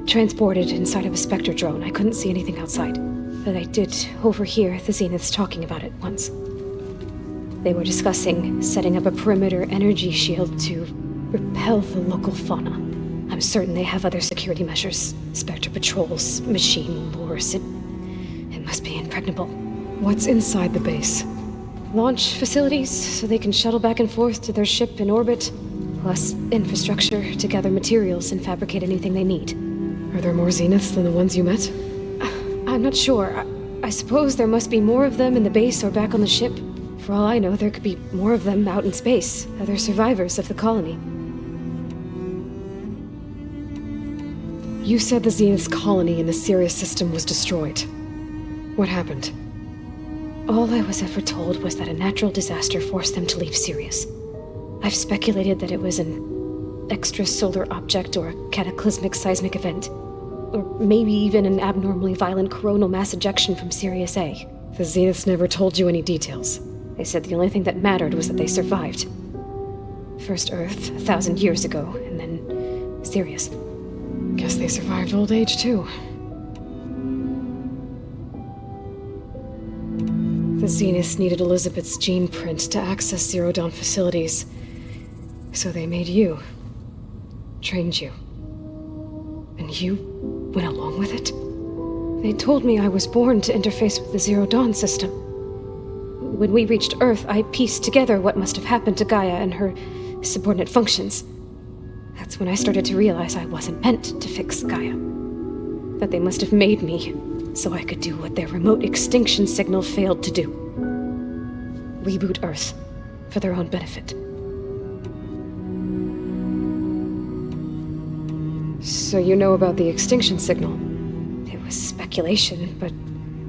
transported inside of a Spectre drone. I couldn't see anything outside. But I did overhear the Zeniths talking about it once. They were discussing setting up a perimeter energy shield to repel the local fauna. I'm certain they have other security measures. Spectre patrols, machine lures. It must be impregnable. What's inside the base? Launch facilities, so they can shuttle back and forth to their ship in orbit. Plus infrastructure to gather materials and fabricate anything they need. Are there more Zeniths than the ones you met? I'm not sure. I suppose there must be more of them in the base or back on the ship. For all I know, there could be more of them out in space, other survivors of the colony. You said the Zenith's colony in the Sirius system was destroyed. What happened? All I was ever told was that a natural disaster forced them to leave Sirius. I've speculated that it was an extrasolar object or a cataclysmic seismic event. Or maybe even an abnormally violent coronal mass ejection from Sirius A. The Zeniths never told you any details. They said the only thing that mattered was that they survived. First Earth, 1,000 years ago, and then Serious. Guess they survived old age, too. The Zeniths needed Elizabeth's gene print to access Zero Dawn facilities. So they made you. Trained you. And you went along with it? They told me I was born to interface with the Zero Dawn system. When we reached Earth, I pieced together what must have happened to Gaia and her subordinate functions. That's when I started to realize I wasn't meant to fix Gaia. That they must have made me so I could do what their remote extinction signal failed to do. Reboot Earth for their own benefit. So you know about the extinction signal? It was speculation, but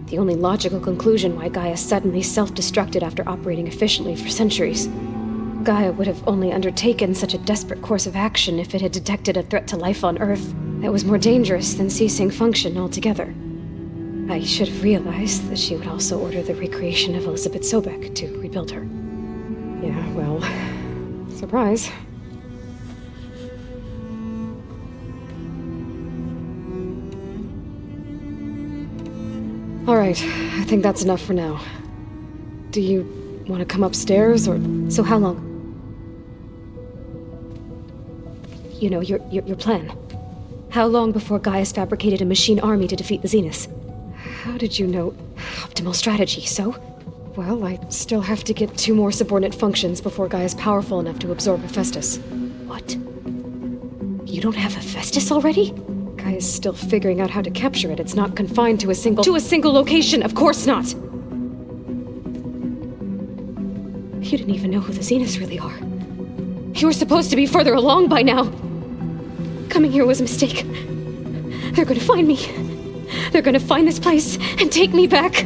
the only logical conclusion why Gaia suddenly self-destructed after operating efficiently for centuries. Gaia would have only undertaken such a desperate course of action if it had detected a threat to life on Earth that was more dangerous than ceasing function altogether. I should have realized that she would also order the recreation of Elizabeth Sobek to rebuild her. Yeah, well, surprise. All right, I think that's enough for now. Do you want to come upstairs, or... So how long? You know, your plan. How long before Gaia's fabricated a machine army to defeat the Zeniths? How did you know? Optimal strategy, so? Well, I still have to get 2 more subordinate functions before Gaia's powerful enough to absorb Hephaestus. What? You don't have Hephaestus already? Gaia's still figuring out how to capture it. It's not confined to a single... To a single location, of course not! You didn't even know who the Zeniths really are. You were supposed to be further along by now. Coming here was a mistake. They're gonna find me. They're gonna find this place and take me back.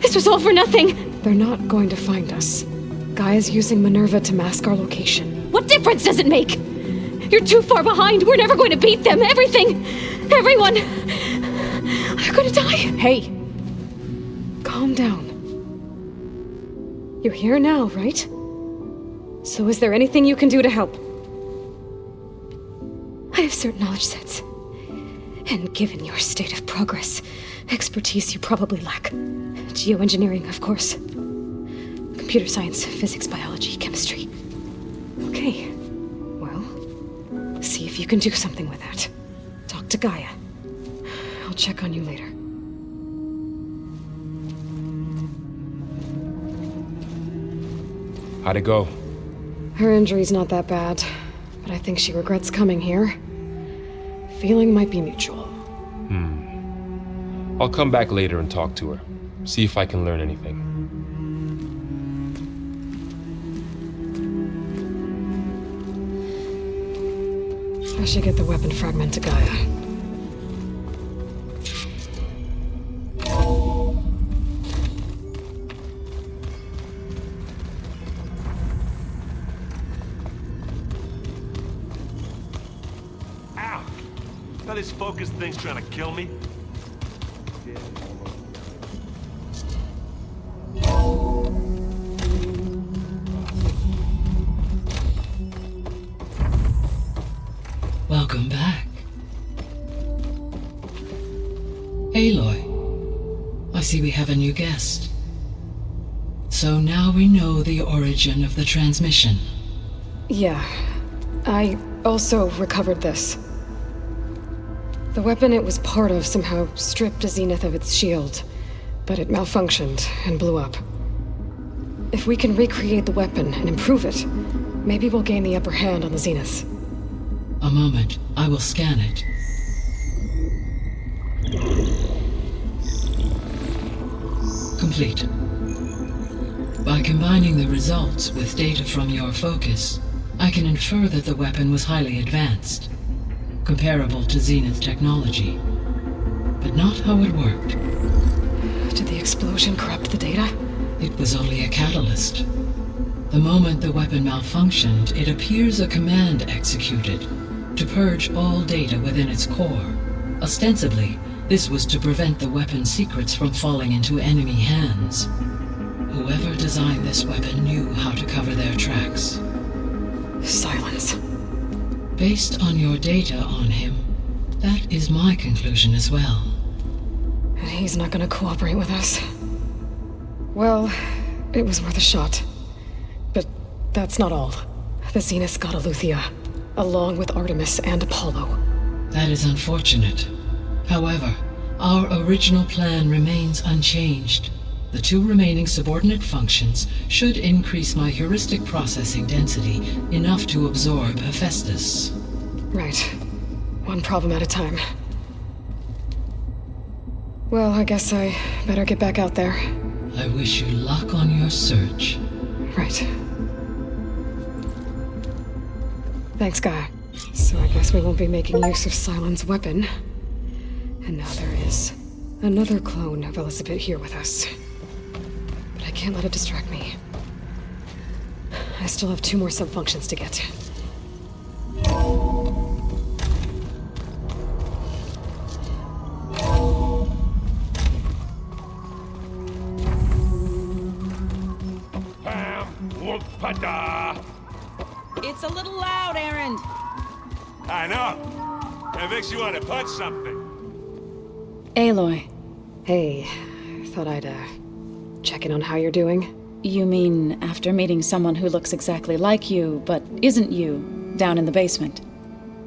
This was all for nothing. They're not going to find us. Gaia's using Minerva to mask our location. What difference does it make? You're too far behind. We're never going to beat them. Everything. Everyone. They're gonna die. Hey. Calm down. You're here now, right? So is there anything you can do to help? I have certain knowledge sets. And given your state of progress, expertise you probably lack. Geoengineering, of course. Computer science, physics, biology, chemistry. Okay. Well, see if you can do something with that. Talk to Gaia. I'll check on you later. How'd it go? Her injury's not that bad, but I think she regrets coming here. Feeling might be mutual. I'll come back later and talk to her. See if I can learn anything. I should get the weapon fragment to Gaia. Ow! Now this focus thing's trying to kill me. Welcome back. Aloy, I see we have a new guest. So now we know the origin of the transmission. Yeah. I also recovered this. The weapon it was part of somehow stripped a Zenith of its shield, but it malfunctioned and blew up. If we can recreate the weapon and improve it, maybe we'll gain the upper hand on the Zeniths. A moment, I will scan it. Complete. By combining the results with data from your focus, I can infer that the weapon was highly advanced, comparable to Zenith technology, but not how it worked. Did the explosion corrupt the data? It was only a catalyst. The moment the weapon malfunctioned, it appears a command executed to purge all data within its core. Ostensibly, this was to prevent the weapon's secrets from falling into enemy hands. Whoever designed this weapon knew how to cover their tracks. Silence. Based on your data on him, that is my conclusion as well. And he's not gonna cooperate with us. Well, it was worth a shot. But that's not all. The Zeniths got Eleuthia, along with Artemis and Apollo. That is unfortunate. However, our original plan remains unchanged. The 2 remaining subordinate functions should increase my heuristic processing density enough to absorb Hephaestus. Right. One problem at a time. Well, I guess I better get back out there. I wish you luck on your search. Right. Thanks, Gaia. So I guess we won't be making use of Cylon's weapon. And now there is another clone of Elizabeth here with us. But I can't let it distract me. I still have 2 more subfunctions to get. It's a little loud, Erend. I know. It makes you want to punch something. Aloy. Hey, thought I'd, check in on how you're doing. You mean after meeting someone who looks exactly like you, but isn't you, down in the basement?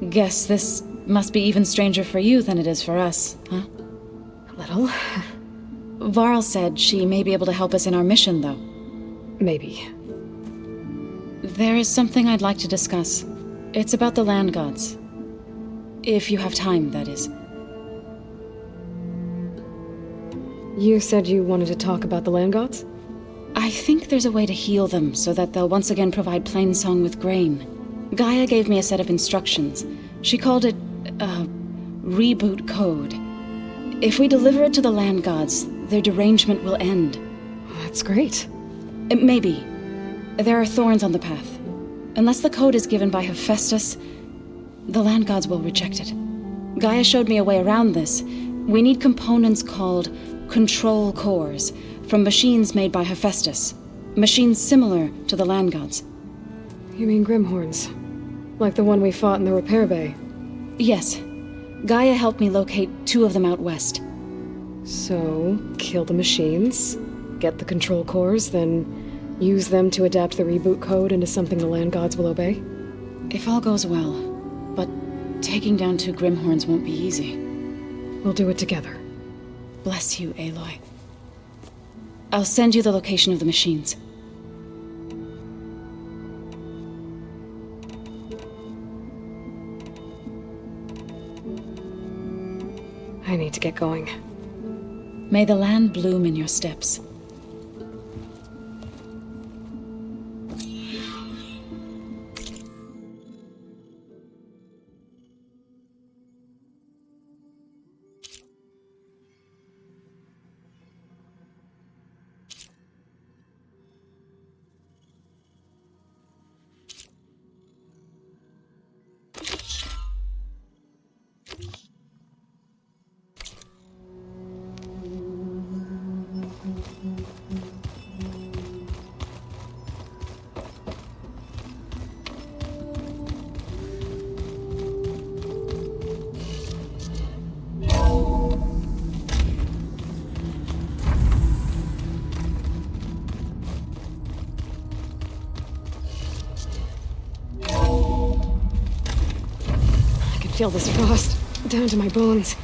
Guess this must be even stranger for you than it is for us, huh? A little. Varl said she may be able to help us in our mission, though. Maybe. There is something I'd like to discuss. It's about the land gods. If you have time, that is. You said you wanted to talk about the land gods? I think there's a way to heal them so that they'll once again provide Plainsong with grain. Gaia gave me a set of instructions. She called it, reboot code. If we deliver it to the land gods, their derangement will end. That's great. Maybe. There are thorns on the path. Unless the code is given by Hephaestus, the land gods will reject it. Gaia showed me a way around this. We need components called control cores from machines made by Hephaestus. Machines similar to the land gods. You mean Grimhorns? Like the one we fought in the repair bay? Yes. Gaia helped me locate 2 of them out west. So, kill the machines, get the control cores, then use them to adapt the reboot code into something the land gods will obey? If all goes well. But taking down 2 Grimhorns won't be easy. We'll do it together. Bless you, Aloy. I'll send you the location of the machines. I need to get going. May the land bloom in your steps. Feel this frost down to my bones.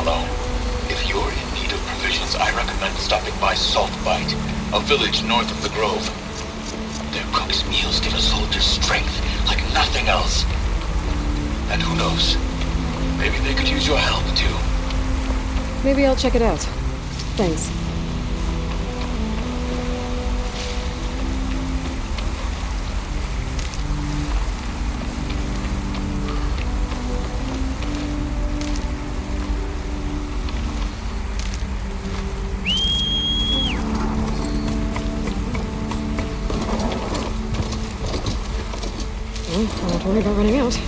alone. If you're in need of provisions, I recommend stopping by Saltbite, a village north of the Grove. Their cook's meals give a soldier strength like nothing else. And who knows, maybe they could use your help too. Maybe I'll check it out. Thanks. Well, I don't worry about running out.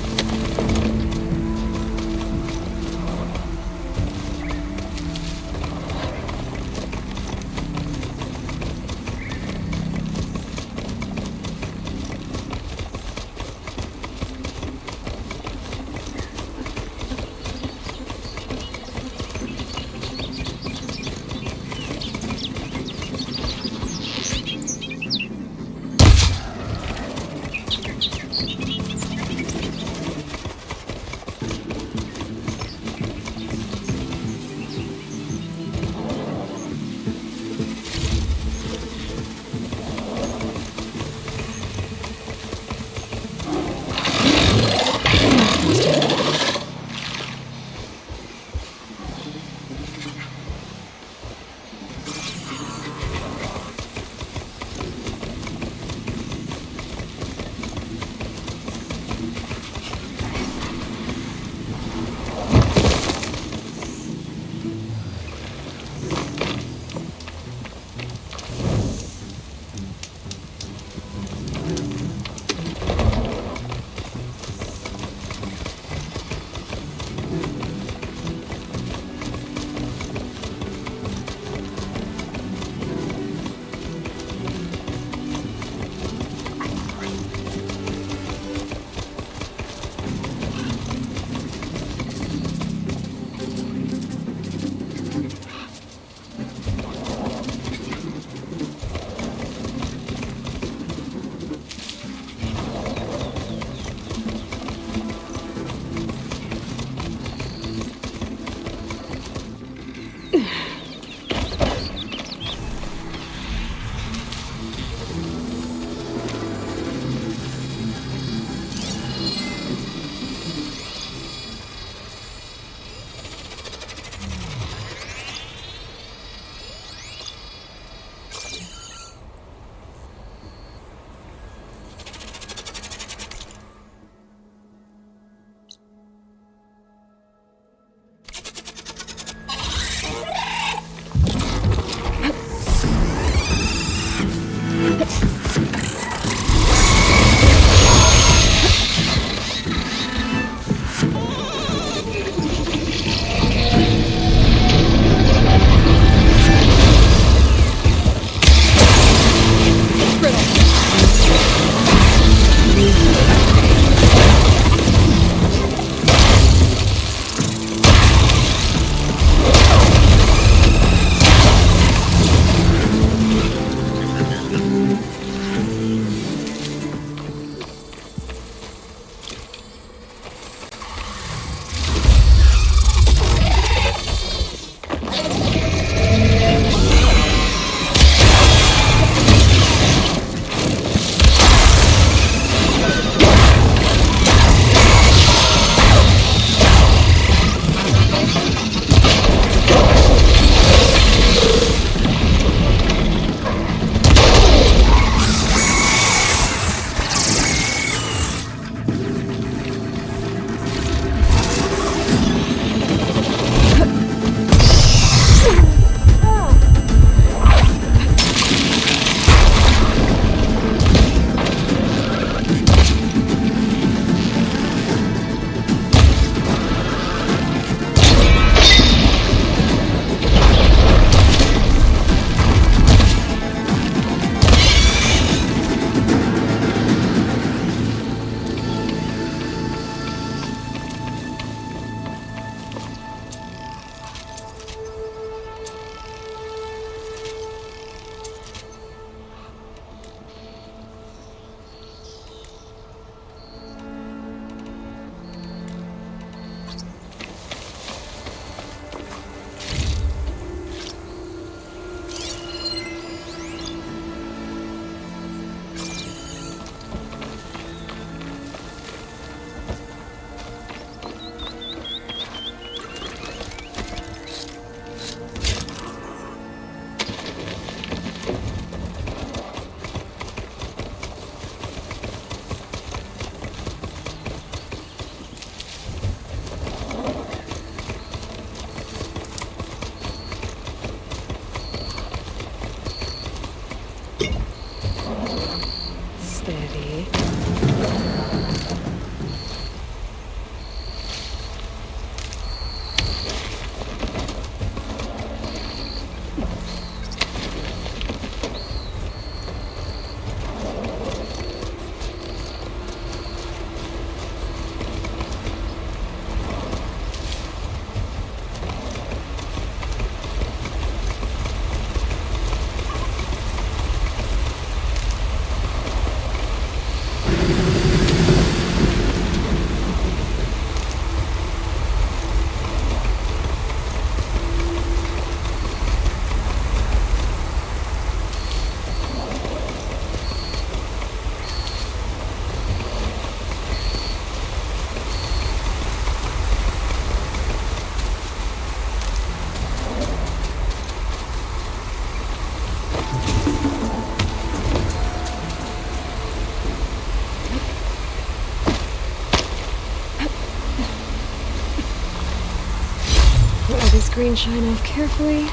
Let this green shine off carefully.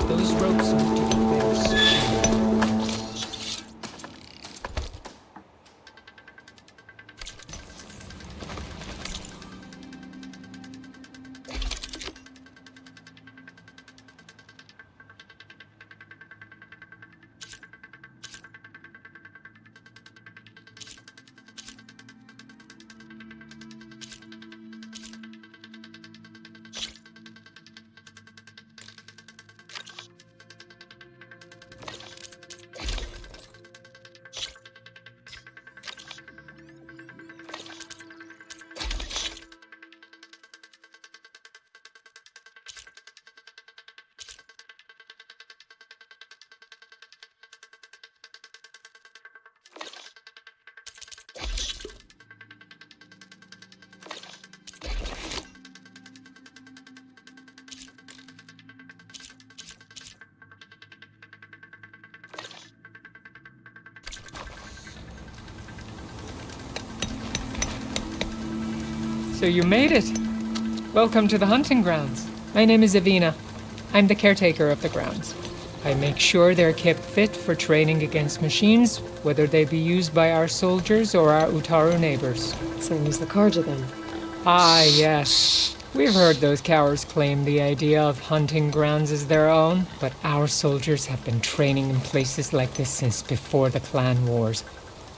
Those ropes need to be very secure. So you made it! Welcome to the hunting grounds. My name is Avina. I'm the caretaker of the grounds. I make sure they're kept fit for training against machines, whether they be used by our soldiers or our Utaru neighbors. Same as the Karja then. Ah, yes. We've heard those cowards claim the idea of hunting grounds as their own, but our soldiers have been training in places like this since before the clan wars.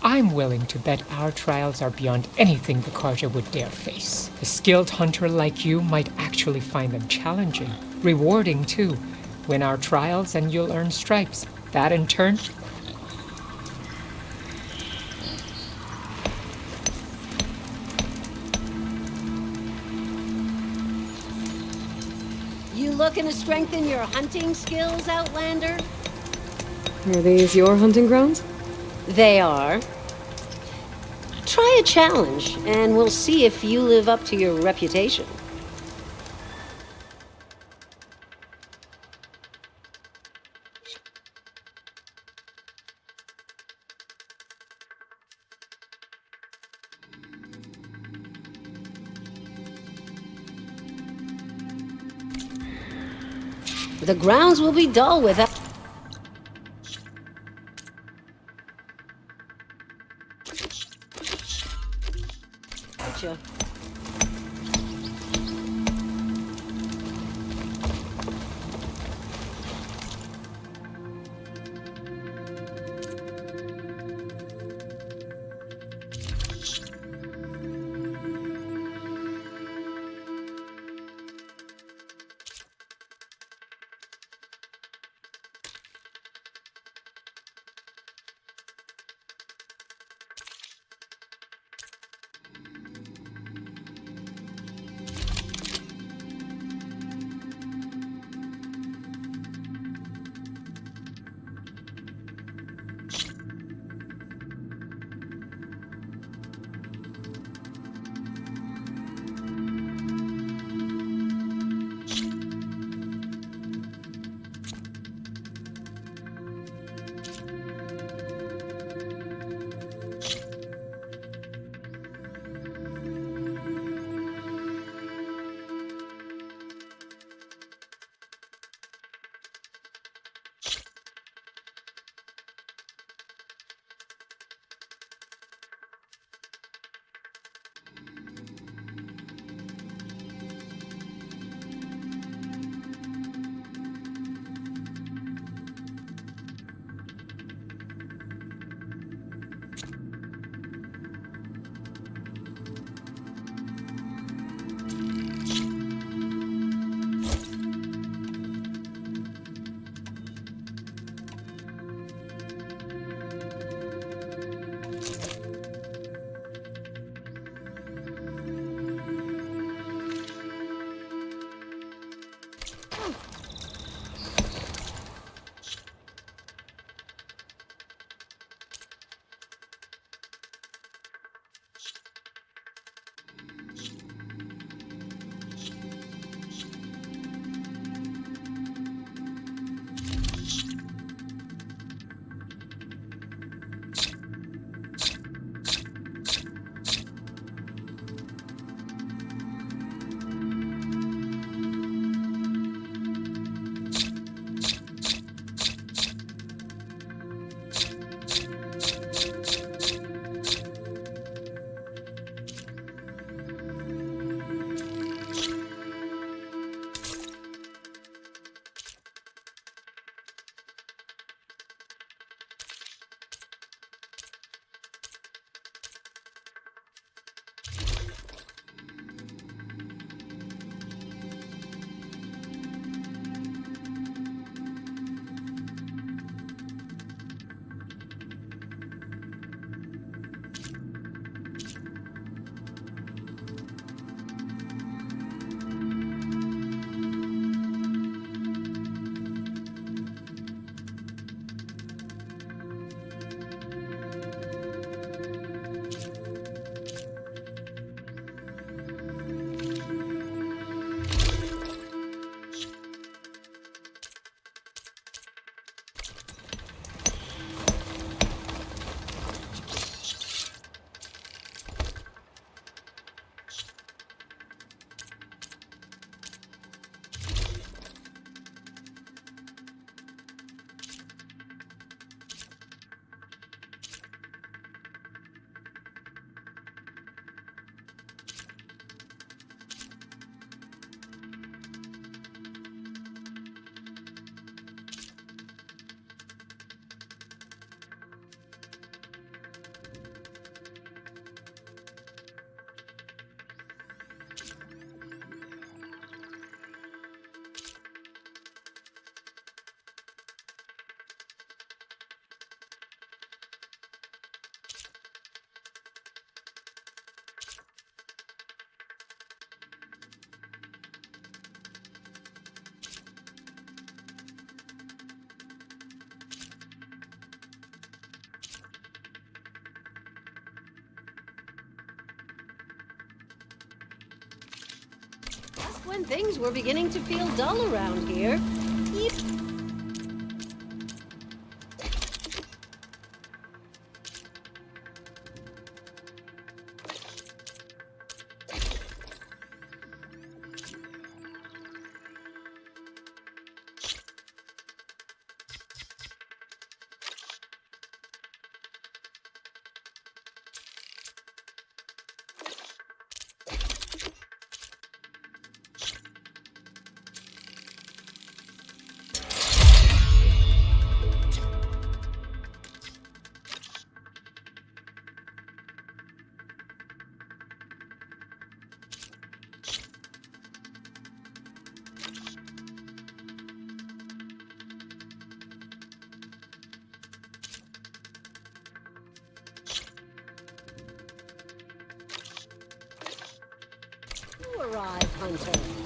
I'm willing to bet our trials are beyond anything the Karja would dare face. A skilled hunter like you might actually find them challenging, rewarding too. Win our trials and you'll earn stripes. That in turn... You looking to strengthen your hunting skills, Outlander? Are these your hunting grounds? They are. Try a challenge, and we'll see if you live up to your reputation. The grounds will be dull without... Gotcha. When things were beginning to feel dull around here, arrive, Hunter.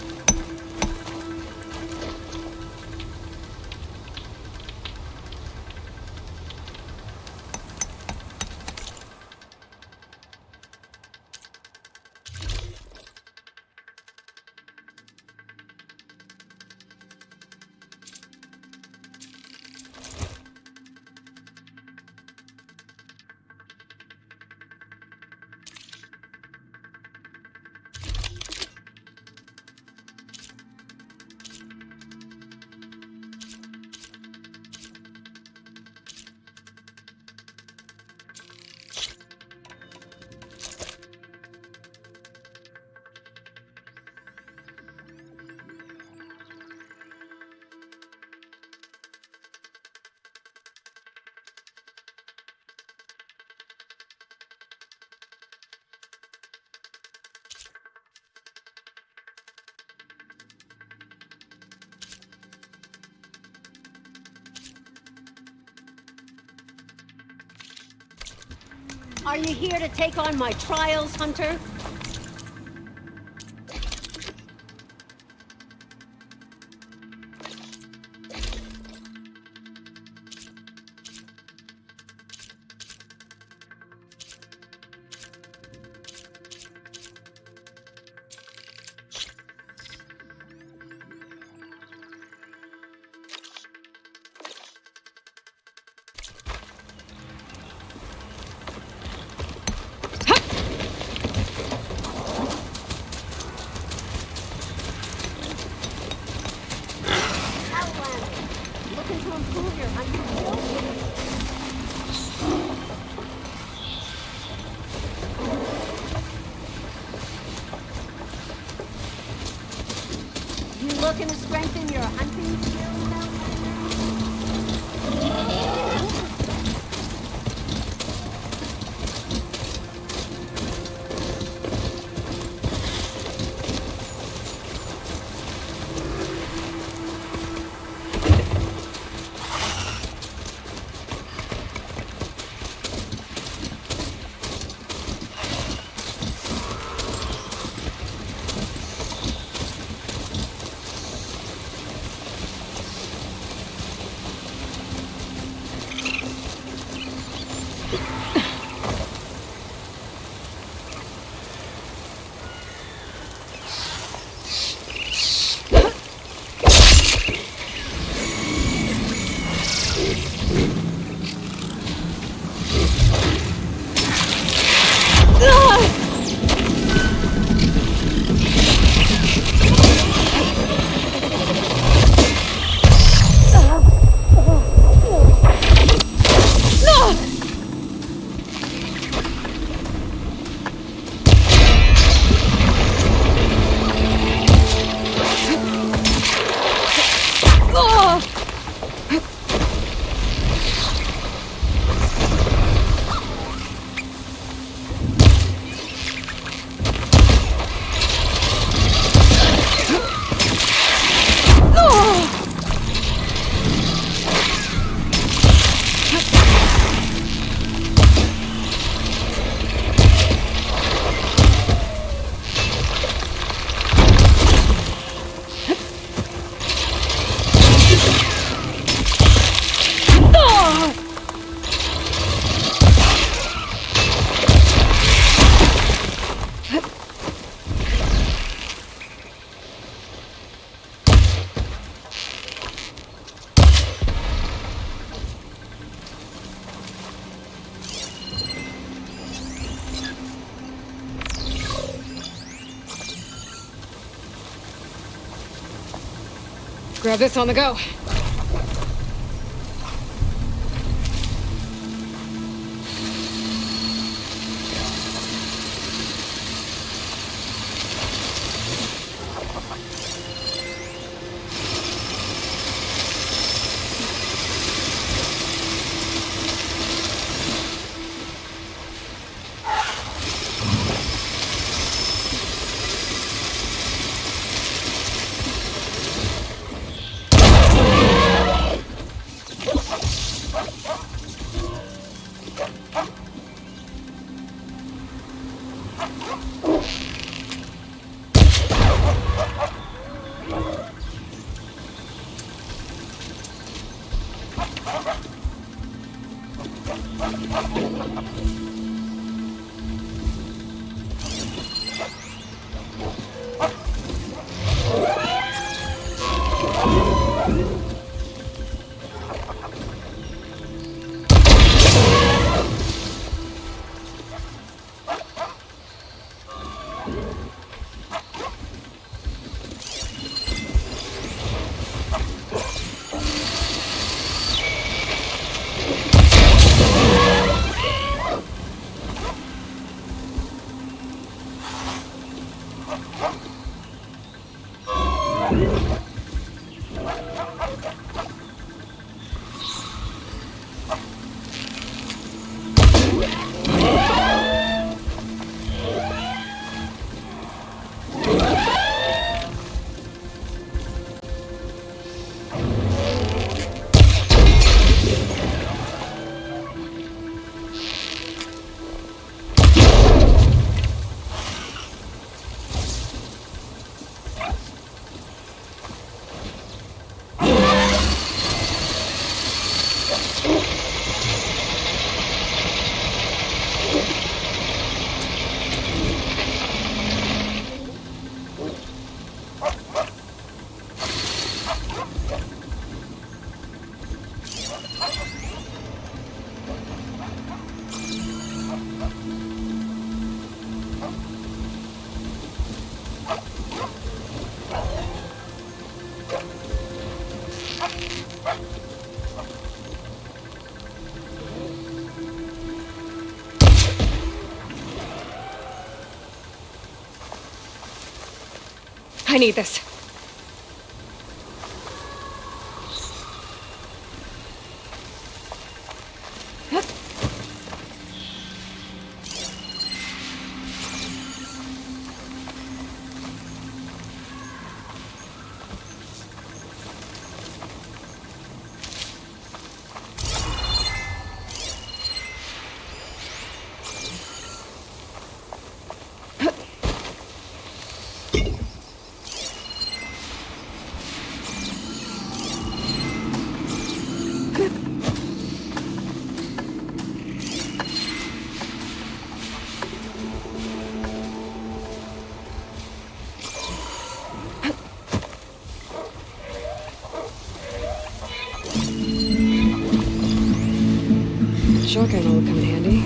Are you here to take on my trials, Hunter? Looking to strengthen your hunting skills now? Grab this on the go. I need this. Shotgun will come in handy.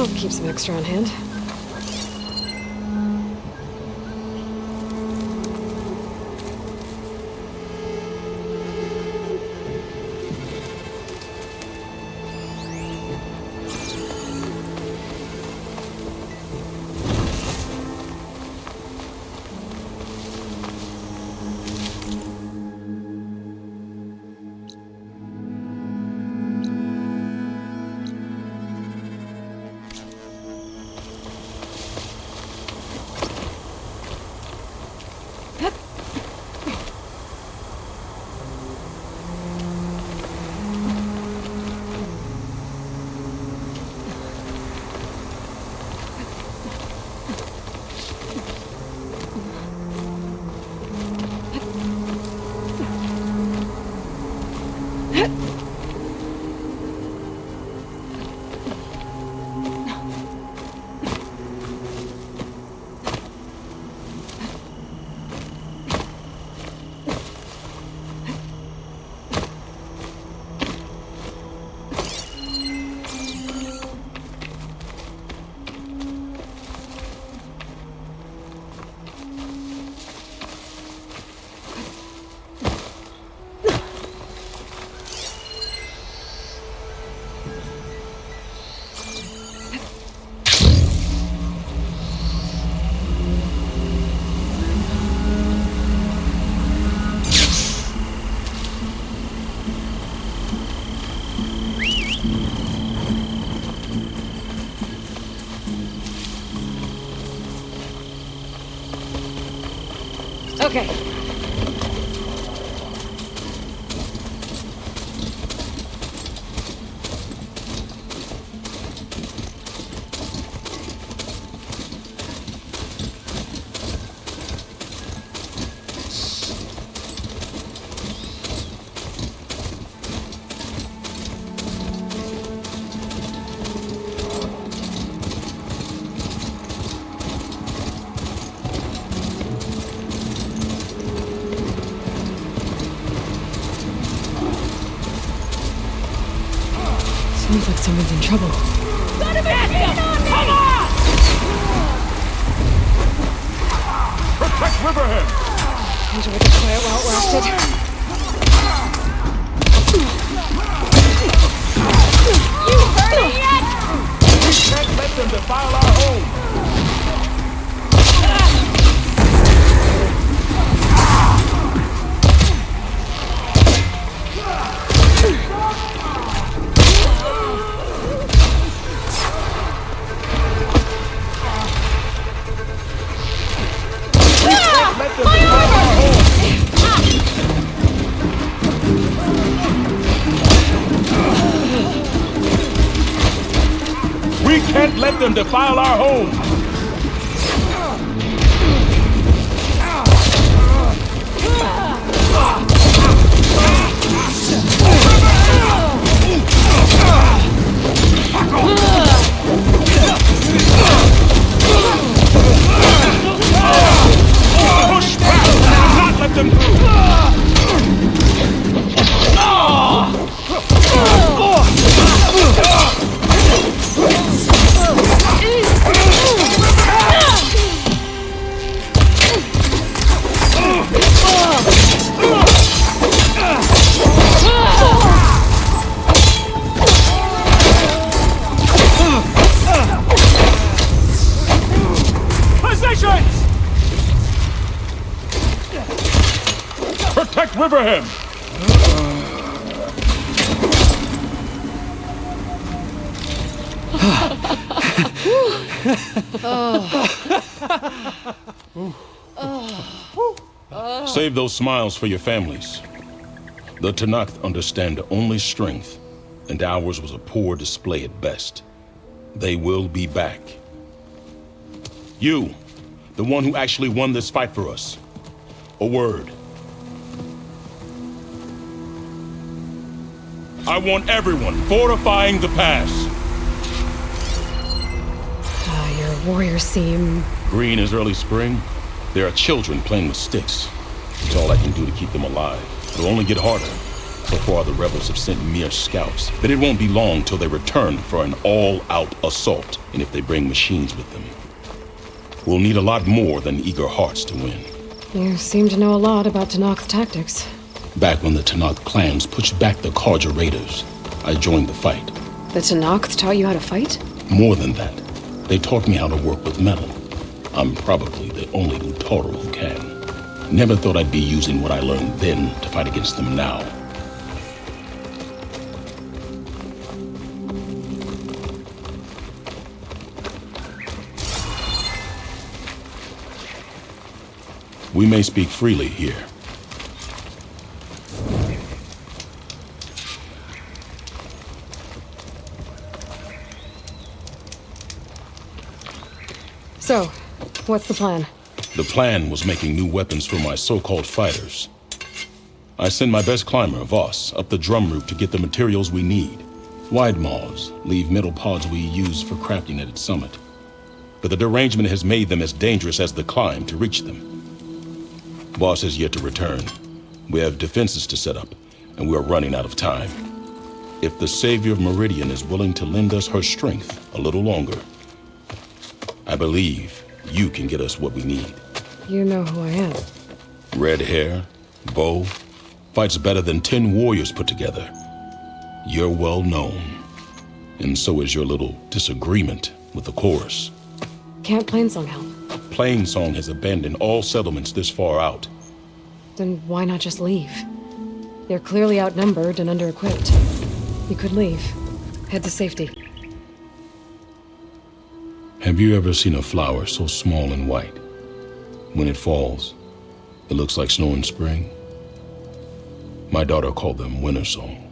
I'll keep some extra on hand. Okay. Sounds like someone's in trouble. Come on! Protect Riverhead! Enjoy the quiet while it lasted. You hurting yet? We can't let them defile our home! We can't let them defile our home! Push back! Do not let them through! Positions! Protect Riverhead! Save those smiles for your families. The Tenakth understand only strength, and ours was a poor display at best. They will be back. You, the one who actually won this fight for us. A word. I want everyone fortifying the pass. Your warriors seem... Green is early spring. There are children playing with sticks. It's all I can do to keep them alive. It'll only get harder. So far, the rebels have sent mere scouts, but it won't be long till they return for an all-out assault, and if they bring machines with them. We'll need a lot more than eager hearts to win. You seem to know a lot about Tenakth tactics. Back when the Tenakth clans pushed back the Carja raiders, I joined the fight. The Tenakth taught you how to fight? More than that, they taught me how to work with metal. I'm probably the only Utoro who can. Never thought I'd be using what I learned then to fight against them now. We may speak freely here. So, what's the plan? The plan was making new weapons for my so-called fighters. I send my best climber, Voss, up the drum route to get the materials we need. Wide maws leave metal pods we use for crafting at its summit. But the derangement has made them as dangerous as the climb to reach them. Voss has yet to return. We have defenses to set up, and we are running out of time. If the Savior of Meridian is willing to lend us her strength a little longer, I believe you can get us what we need. You know who I am. Red hair, bow, fights better than 10 warriors put together. You're well known. And so is your little disagreement with the chorus. Can't Plainsong help? Plainsong has abandoned all settlements this far out. Then why not just leave? They're clearly outnumbered and under-equipped. You could leave. Head to safety. Have you ever seen a flower so small and white? When it falls, it looks like snow in spring. My daughter called them winter song.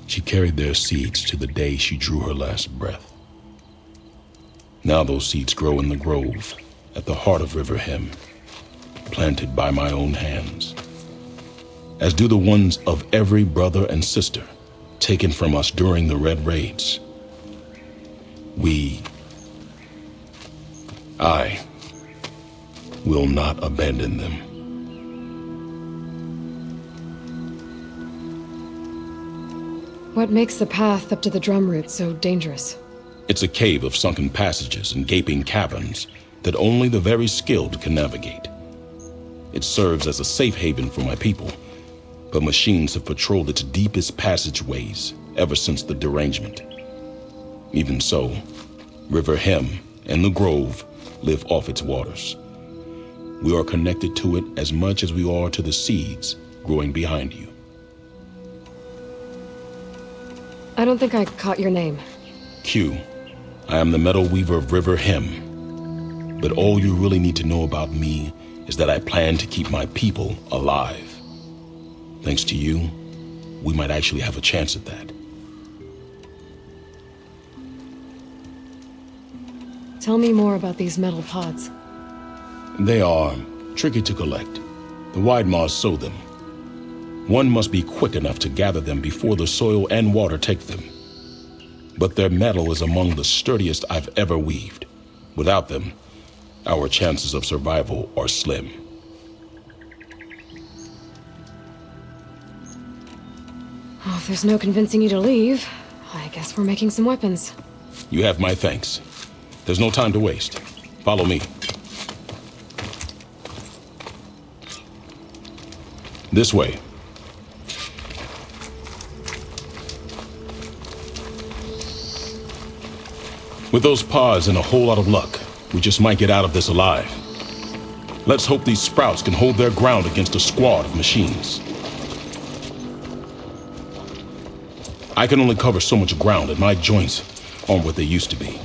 She carried their seeds to the day she drew her last breath. Now those seeds grow in the grove at the heart of River Hem, planted by my own hands, as do the ones of every brother and sister taken from us during the Red Raids. I will not abandon them. What makes the path up to the drum route so dangerous? It's a cave of sunken passages and gaping caverns that only the very skilled can navigate. It serves as a safe haven for my people, but machines have patrolled its deepest passageways ever since the derangement. Even so, River Hem and the Grove live off its waters. We are connected to it as much as we are to the seeds growing behind you. I don't think I caught your name. Q. I am the Metal Weaver of River Hem. But all you really need to know about me is that I plan to keep my people alive. Thanks to you, we might actually have a chance at that. Tell me more about these metal pods. They are tricky to collect. The Widemaws sow them. One must be quick enough to gather them before the soil and water take them. But their metal is among the sturdiest I've ever weaved. Without them, our chances of survival are slim. Oh, if there's no convincing you to leave, I guess we're making some weapons. You have my thanks. There's no time to waste. Follow me. This way. With those pods and a whole lot of luck, we just might get out of this alive. Let's hope these sprouts can hold their ground against a squad of machines. I can only cover so much ground, and my joints aren't what they used to be.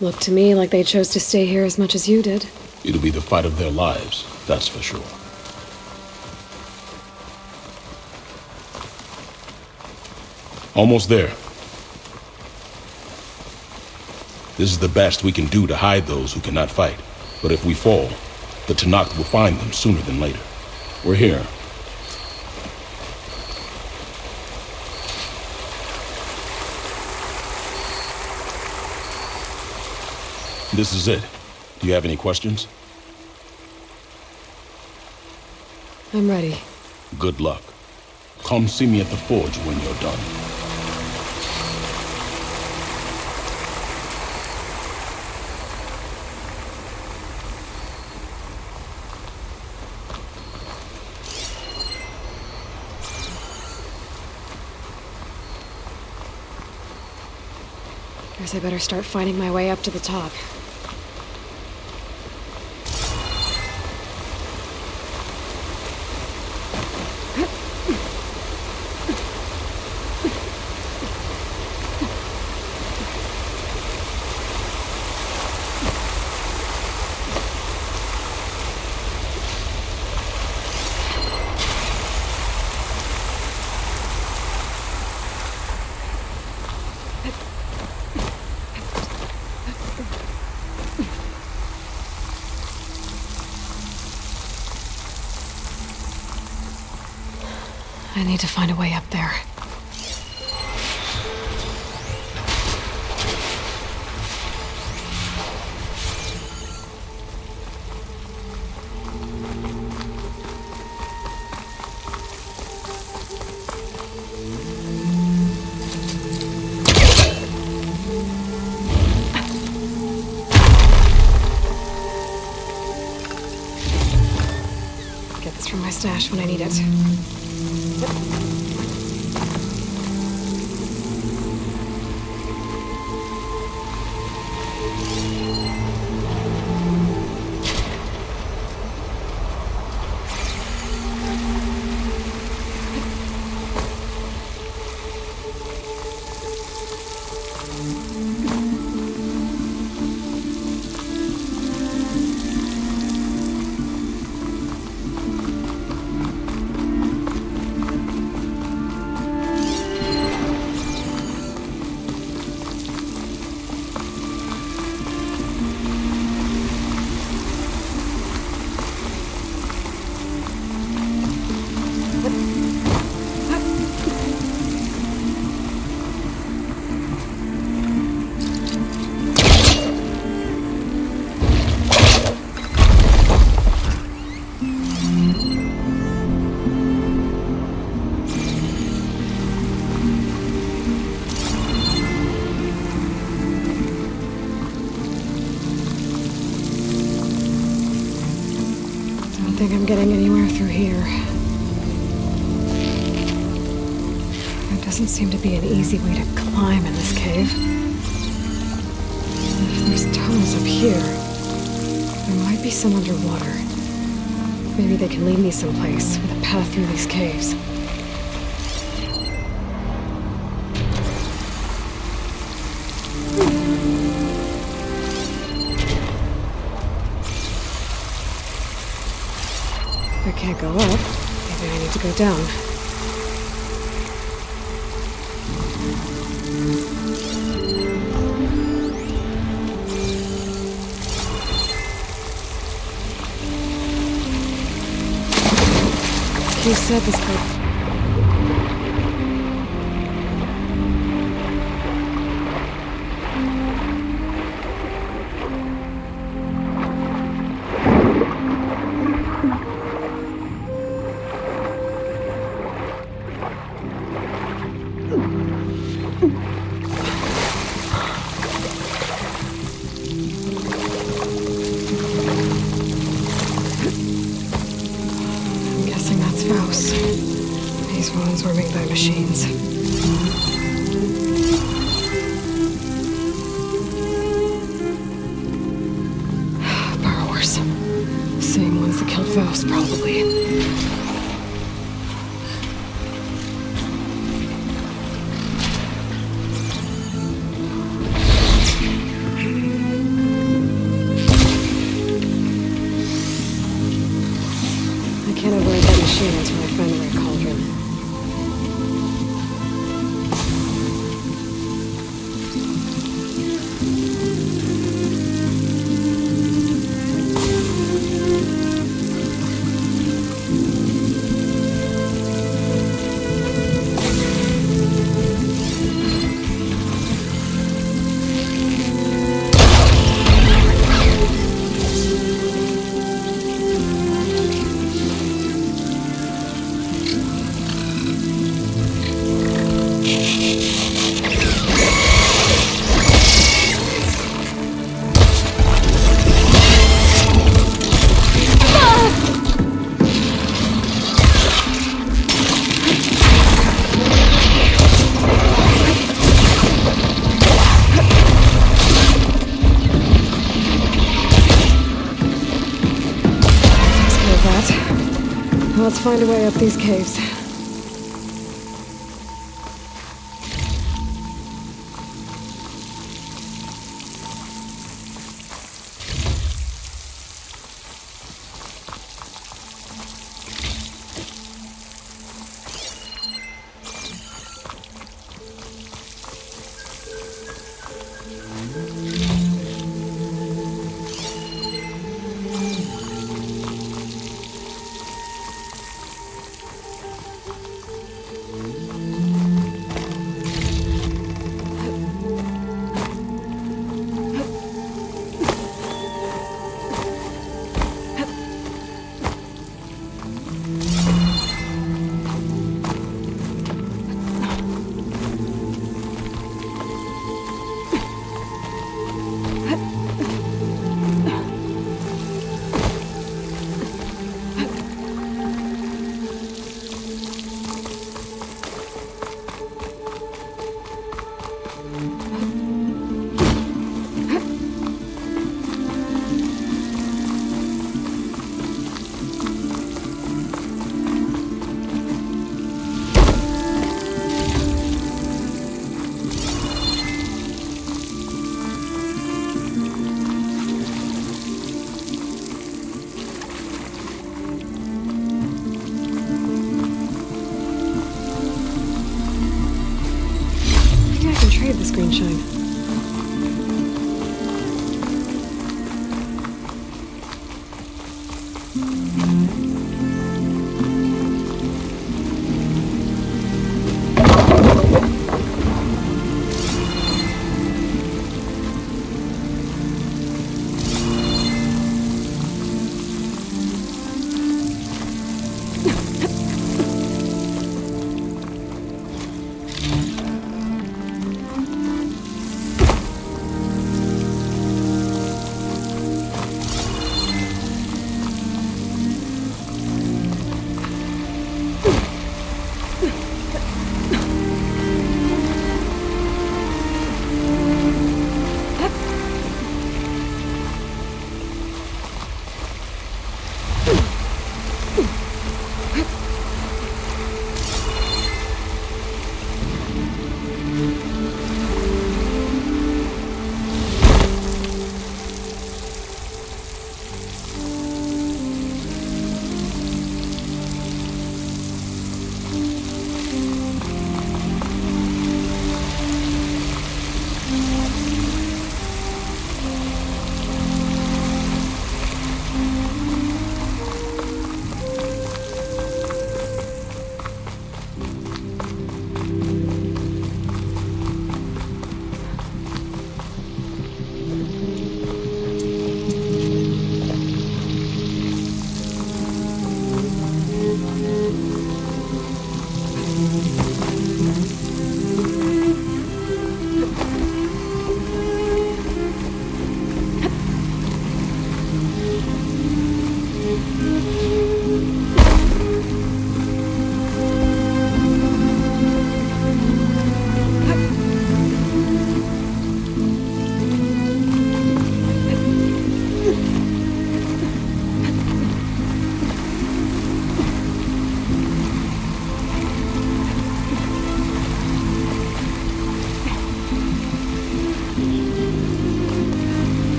Looked to me like they chose to stay here as much as you did. It'll be the fight of their lives, that's for sure. Almost there. This is the best we can do to hide those who cannot fight. But if we fall, the Tenakth will find them sooner than later. We're here. This is it. Do you have any questions? I'm ready. Good luck. Come see me at the forge when you're done. Guess I better start finding my way up to the top. I need to find a way up there. Get this from my stash when I need it. getting anywhere through here. There doesn't seem to be an easy way to climb in this cave. If there's tunnels up here, there might be some underwater. Maybe they can lead me someplace with a path through these caves. If I can't go up, maybe I need to go down. He said this could... These wounds were made by machines. Burrowers. Same ones that killed Faust, probably. I can't avoid that machine until I find the right cauldron. Let's find a way up these caves. This green shine.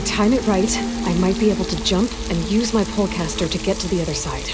time it right, I might be able to jump and use my polecaster to get to the other side.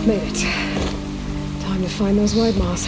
Made it. Time to find those wide maws.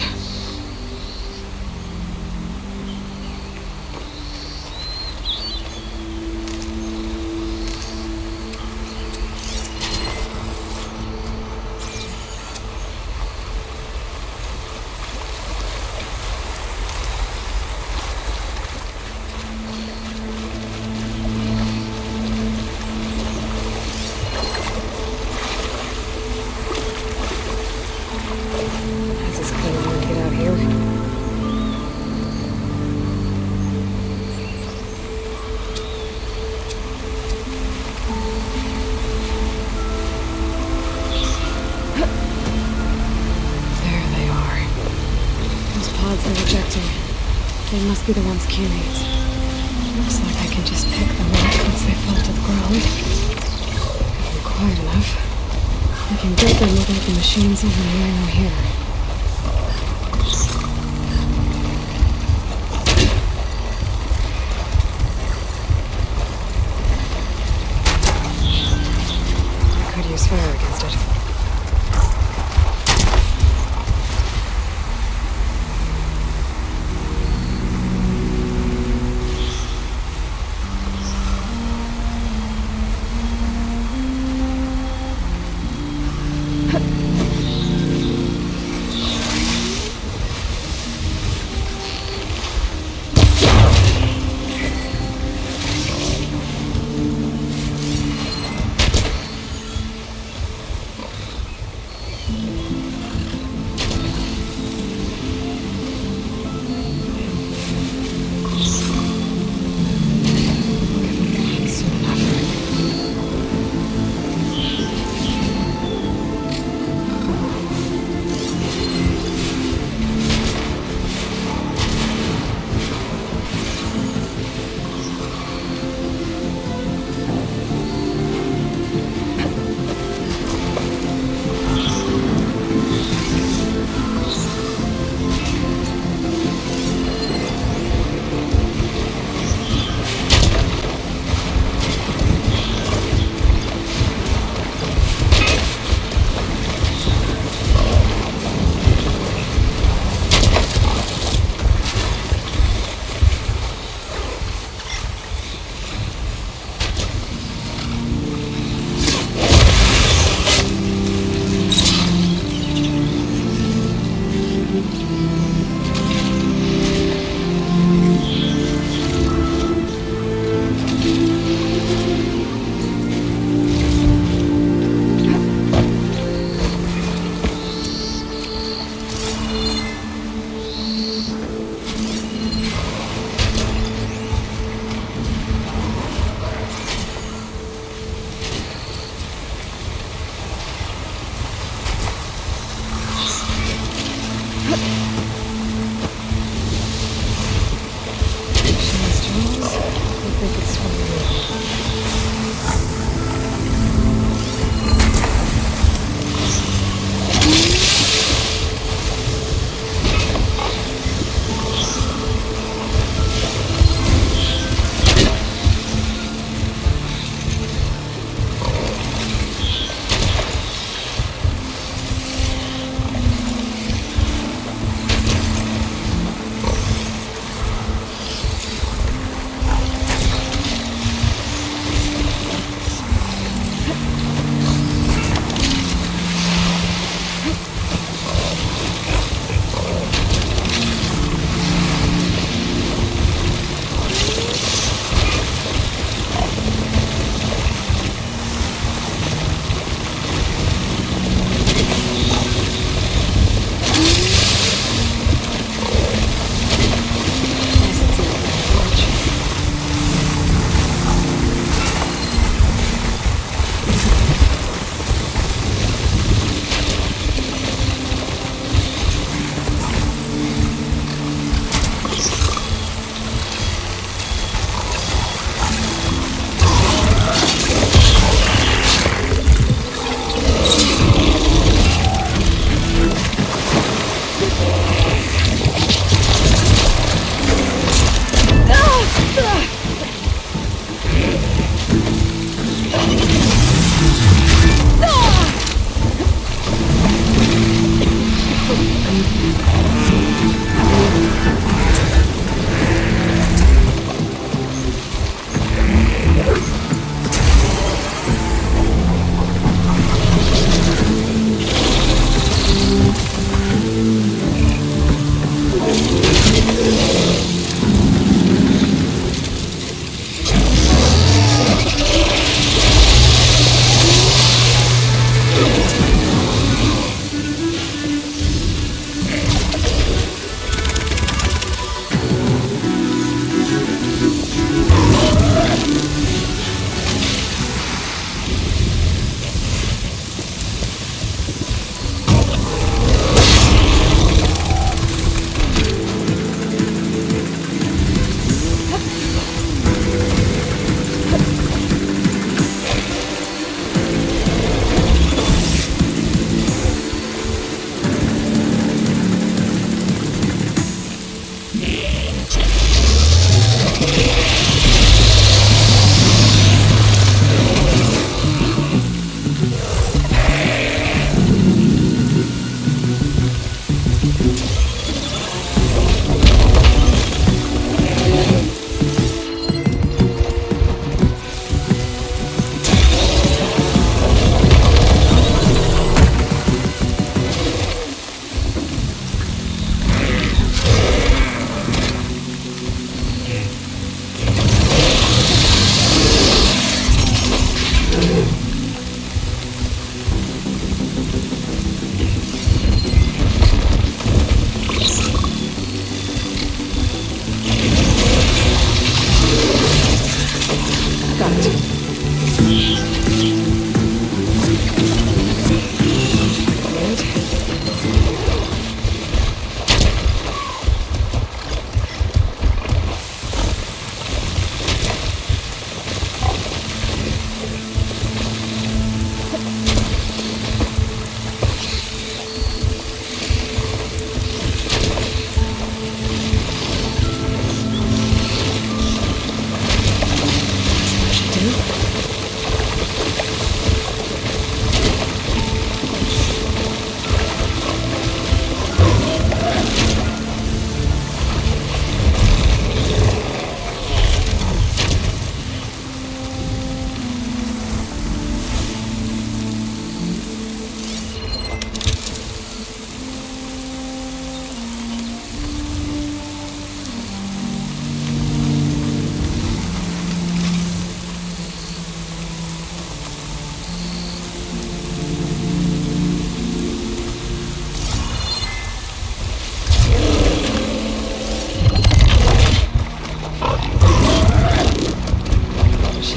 They must be the ones Q needs. Looks like I can just pick them up once they fall to the ground. If I'm quiet enough, I can get them without the machines over the arrow here. I could use fire against it.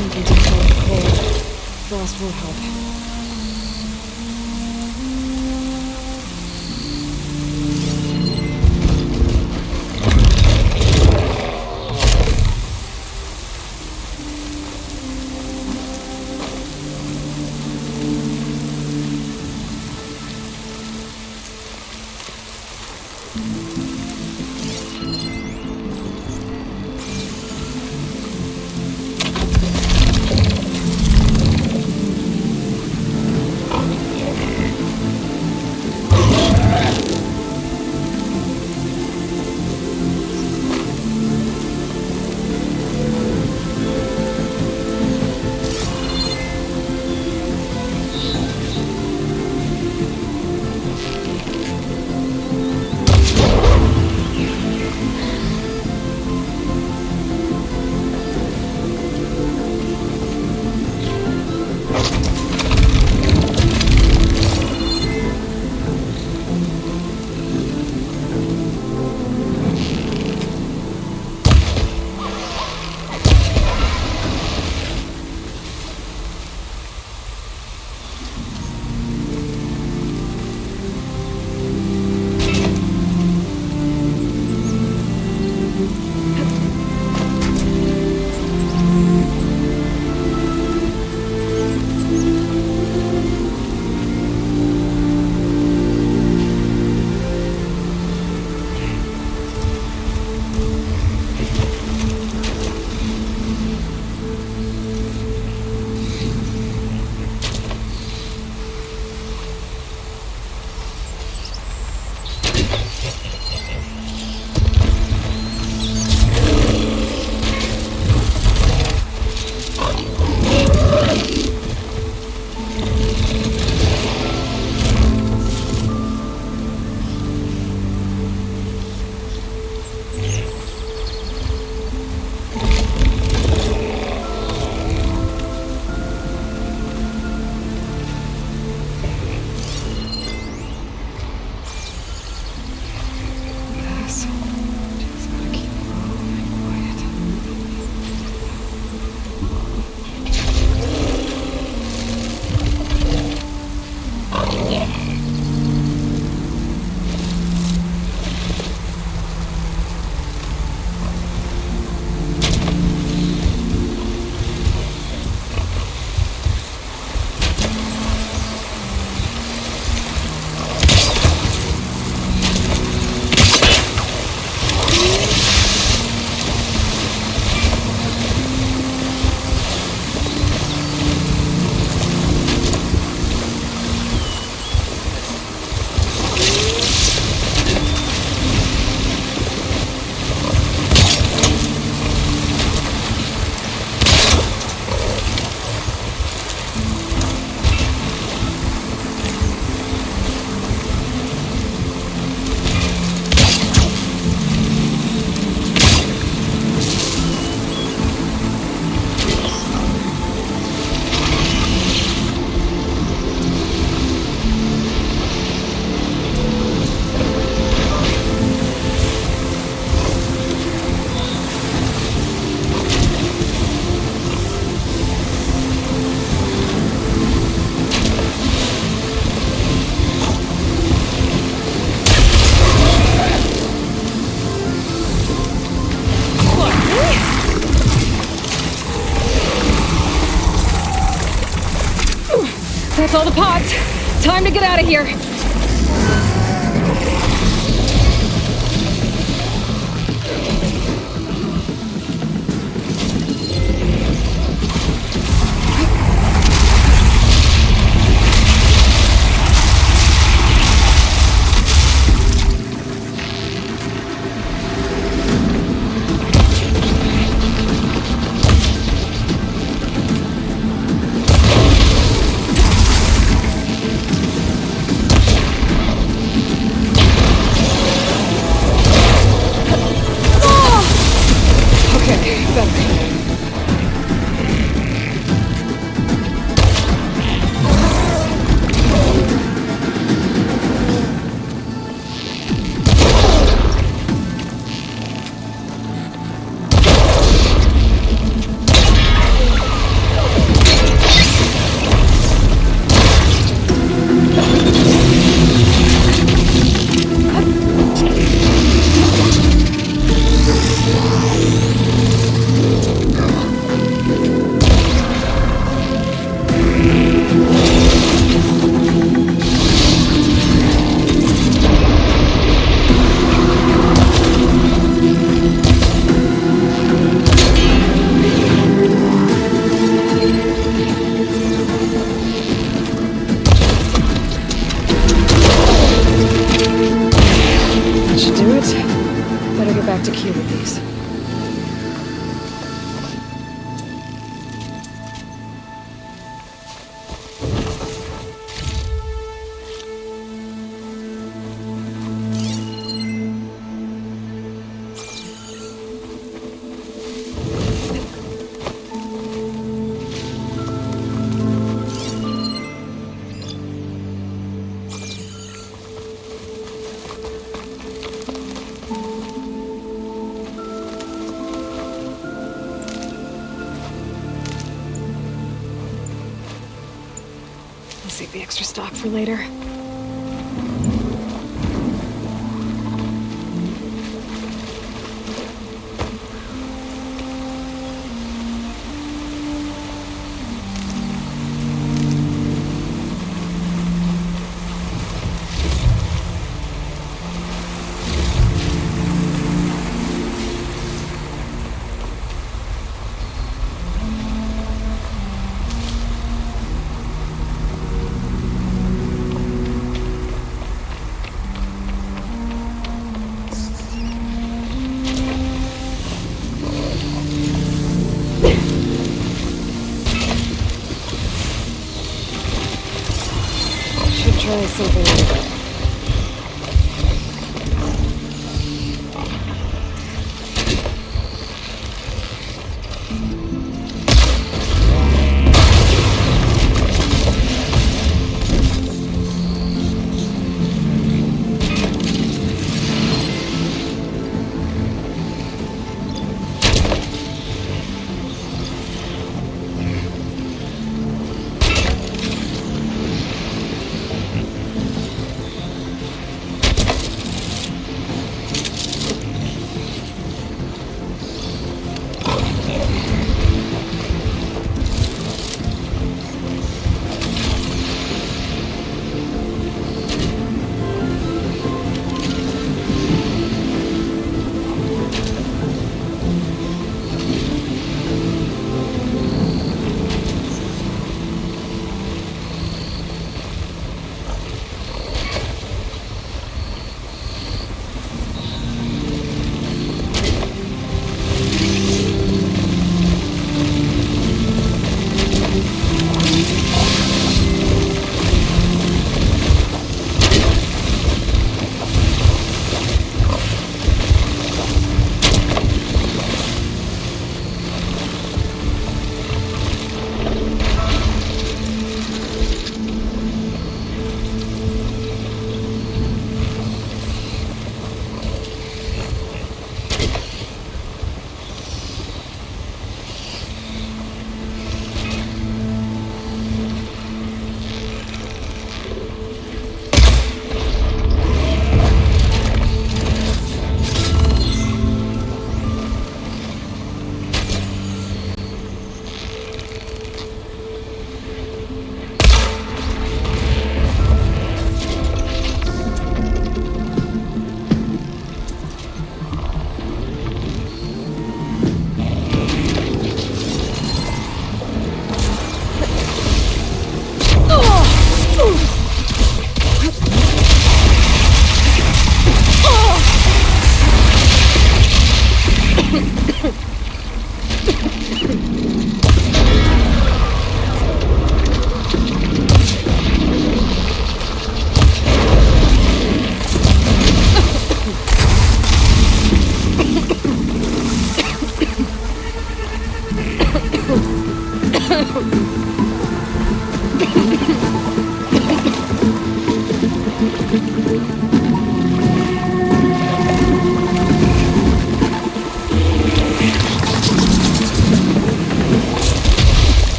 shrink into solid cold. Frost won't help. That's all the pods. Time to get out of here. save the extra stock for later. Try something new.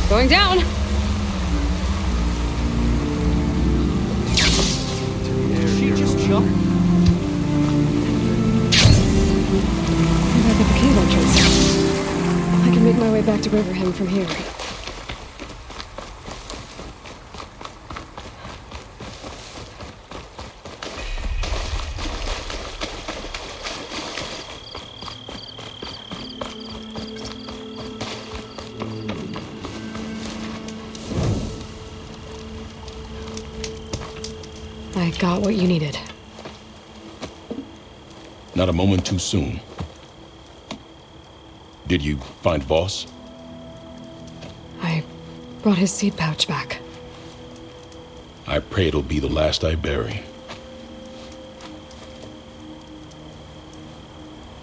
Going down! She just jumped. Back at the cave entrance. I can make my way back to Riverham from here. I got what you needed. Not a moment too soon. Did you find Voss? I brought his seed pouch back. I pray it'll be the last I bury.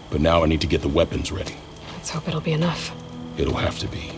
But now I need to get the weapons ready. Let's hope it'll be enough. It'll have to be.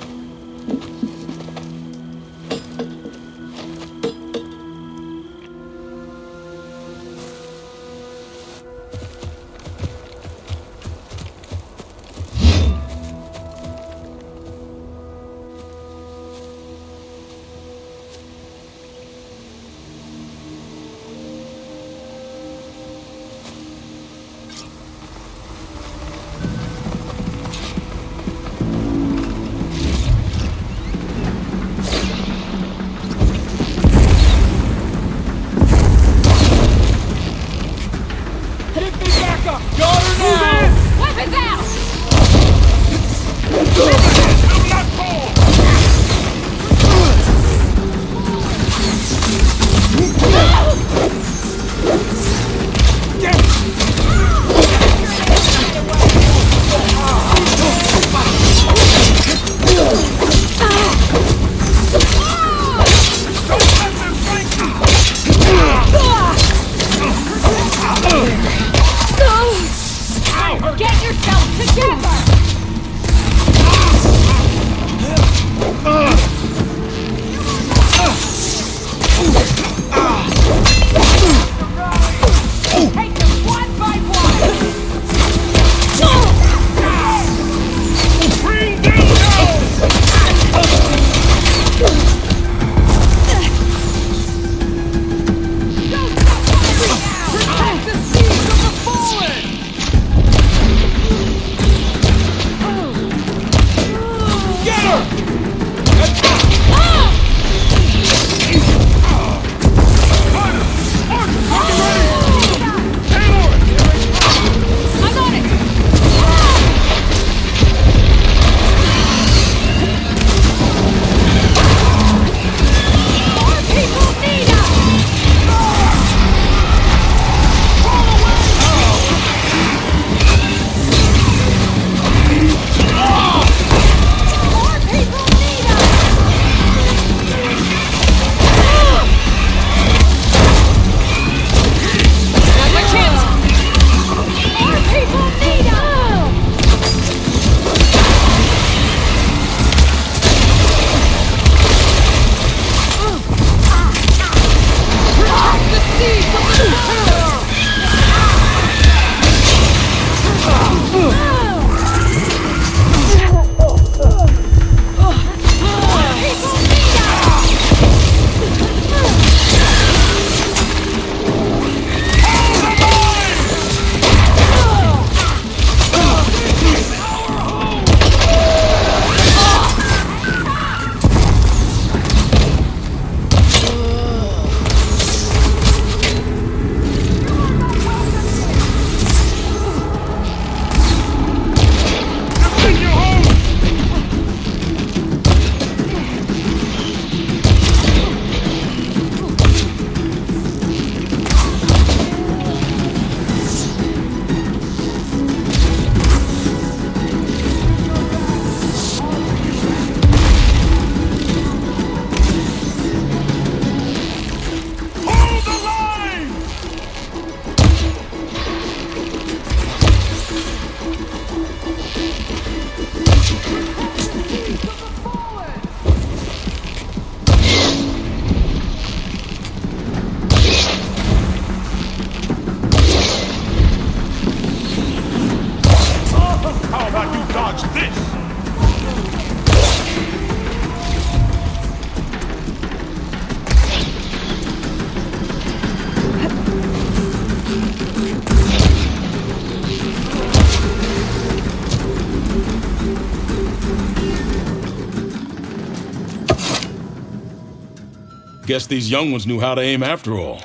Guess these young ones knew how to aim after all.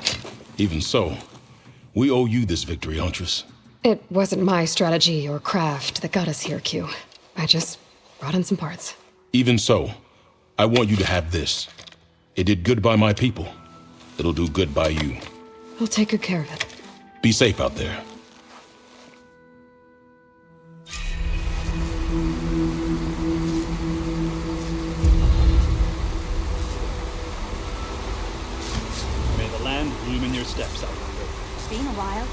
Even so, we owe you this victory, Huntress. It wasn't my strategy or craft that got us here, Q. I just brought in some parts. Even so, I want you to have this. It did good by my people. It'll do good by you. I'll take good care of it. Be safe out there. May the land bloom in your steps, Outlander. It's been a while.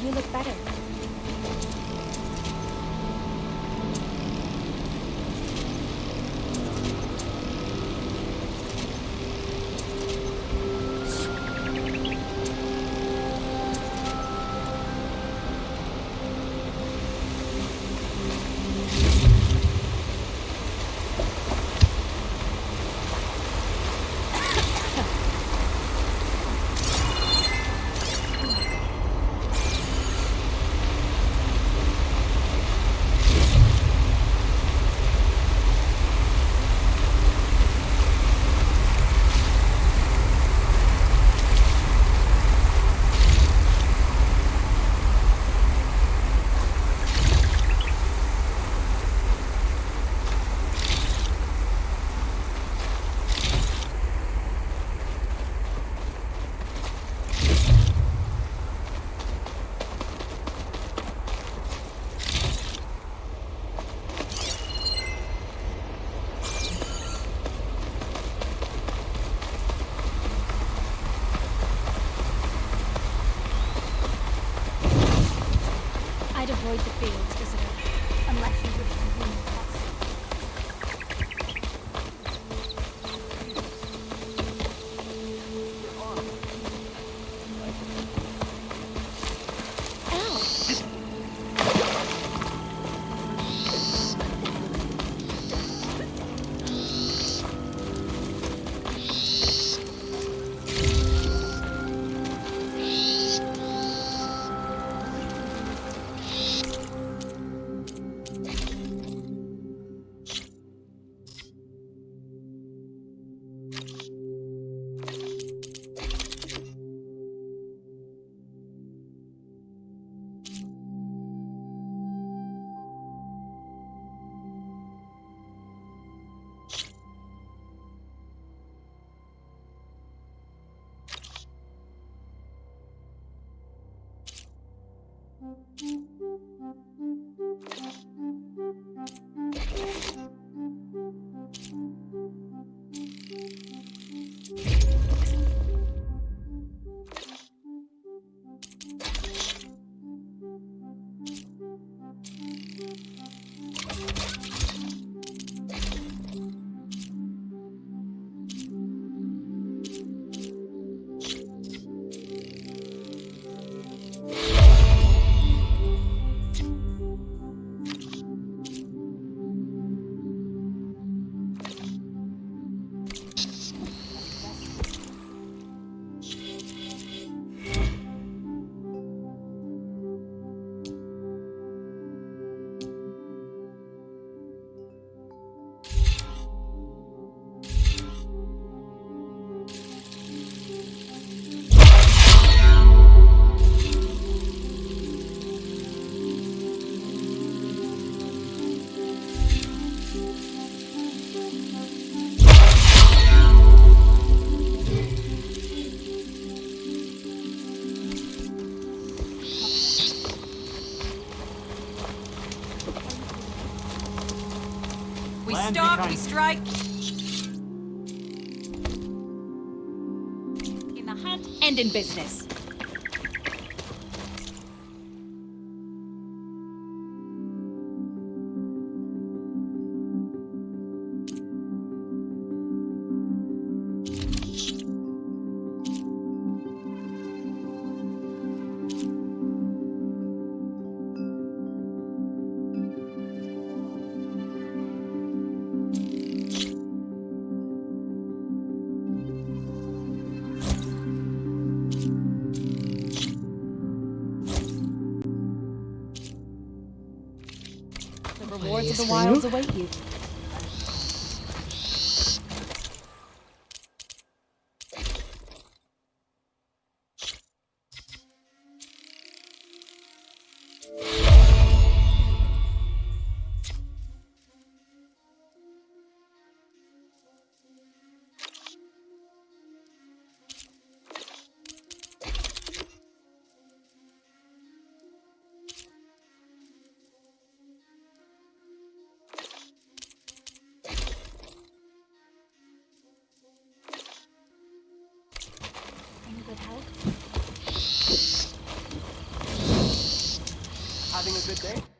You look better. I'd avoid the fields, visitor, unless you wish to win the cross. We stalk, we strike. In the hunt and in business. curious the for wilds you. await you. Any good help? Having a good day?